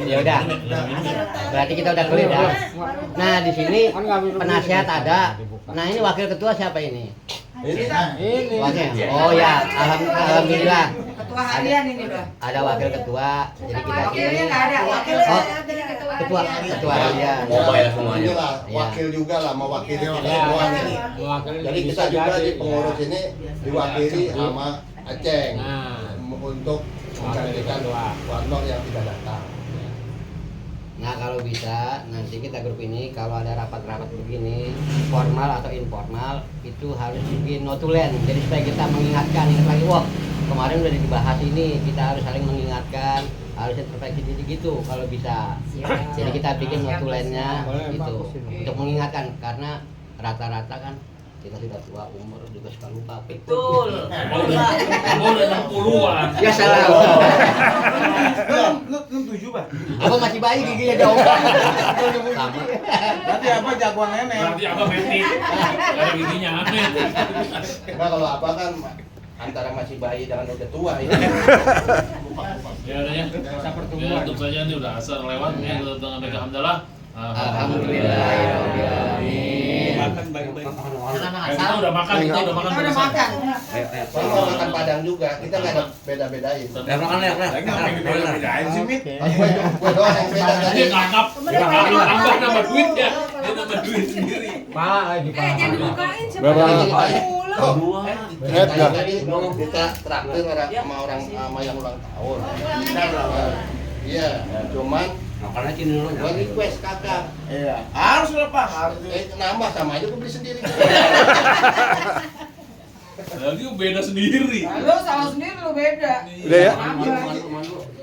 Ya udah. Berarti kita udah clear ya. Nah, di sini penasihat ada. Nah, ini wakil ketua siapa ini? Ini. Wakil. Oh ya, alhamdulillah. Ketua harian ini udah. Ada wakil ketua. Jadi kita Wakilnya nggak ada. Wakilnya Oh, ada ketua harian. Mobile semuanya. Inilah Iya. wakil juga lah, mewakili kita Iya. semua nih. Mewakili Jadi bisa kita juga jadi, di pengurus ya. ini diwakili sama Aceng Nah. untuk menggantikan Warno yang tidak datang. Nah, kalau bisa nanti kita grup ini kalau ada rapat-rapat begini formal atau informal itu harus bikin notulen. Jadi supaya kita mengingatkan ini lagi, wah kemarin udah dibahas ini, kita harus saling mengingatkan, harusnya terperfeksi gitu kalau bisa. Jadi kita bikin notulennya gitu untuk mengingatkan karena rata-rata kan kita sudah tua umur juga suka lupa. Betul. Umur udah 60-an. Ya salah. Lu 7 Pak. Apa masih bayi giginya dong? Sama. Nanti apa jagoan nenek. Nanti abang metik. Ada giginya aneh. Nah kalau apa kan antara masih bayi dengan udah tua ya. Ya udah ya. Ya untuk saja ini udah asal lewat ya dengan mereka hamdalah. Alhamdulillah. Makan baik-baik. Kita udah makan, kita udah makan. Kita udah makan. Kalau mau makan Padang juga kita nggak ada beda-bedain. Ya makan ya, Lagi ngapain beda-bedain sih, Mit? Gue doang yang beda tadi. Dia ngangkap, tambah nama duit ya. Dia nambah duit sendiri. Pak lagi Pak. Jangan dibukain siapa Berapa? dulu. Tadi kita traktir sama orang sama yang ulang tahun. Iya, cuman Makan aja dulu. gua request kakak. Iya. Harus lah Pak, harus. Nambah sama aja gua beli sendiri. Lagi beda sendiri. Lu salah sendiri lu beda. Udah ya?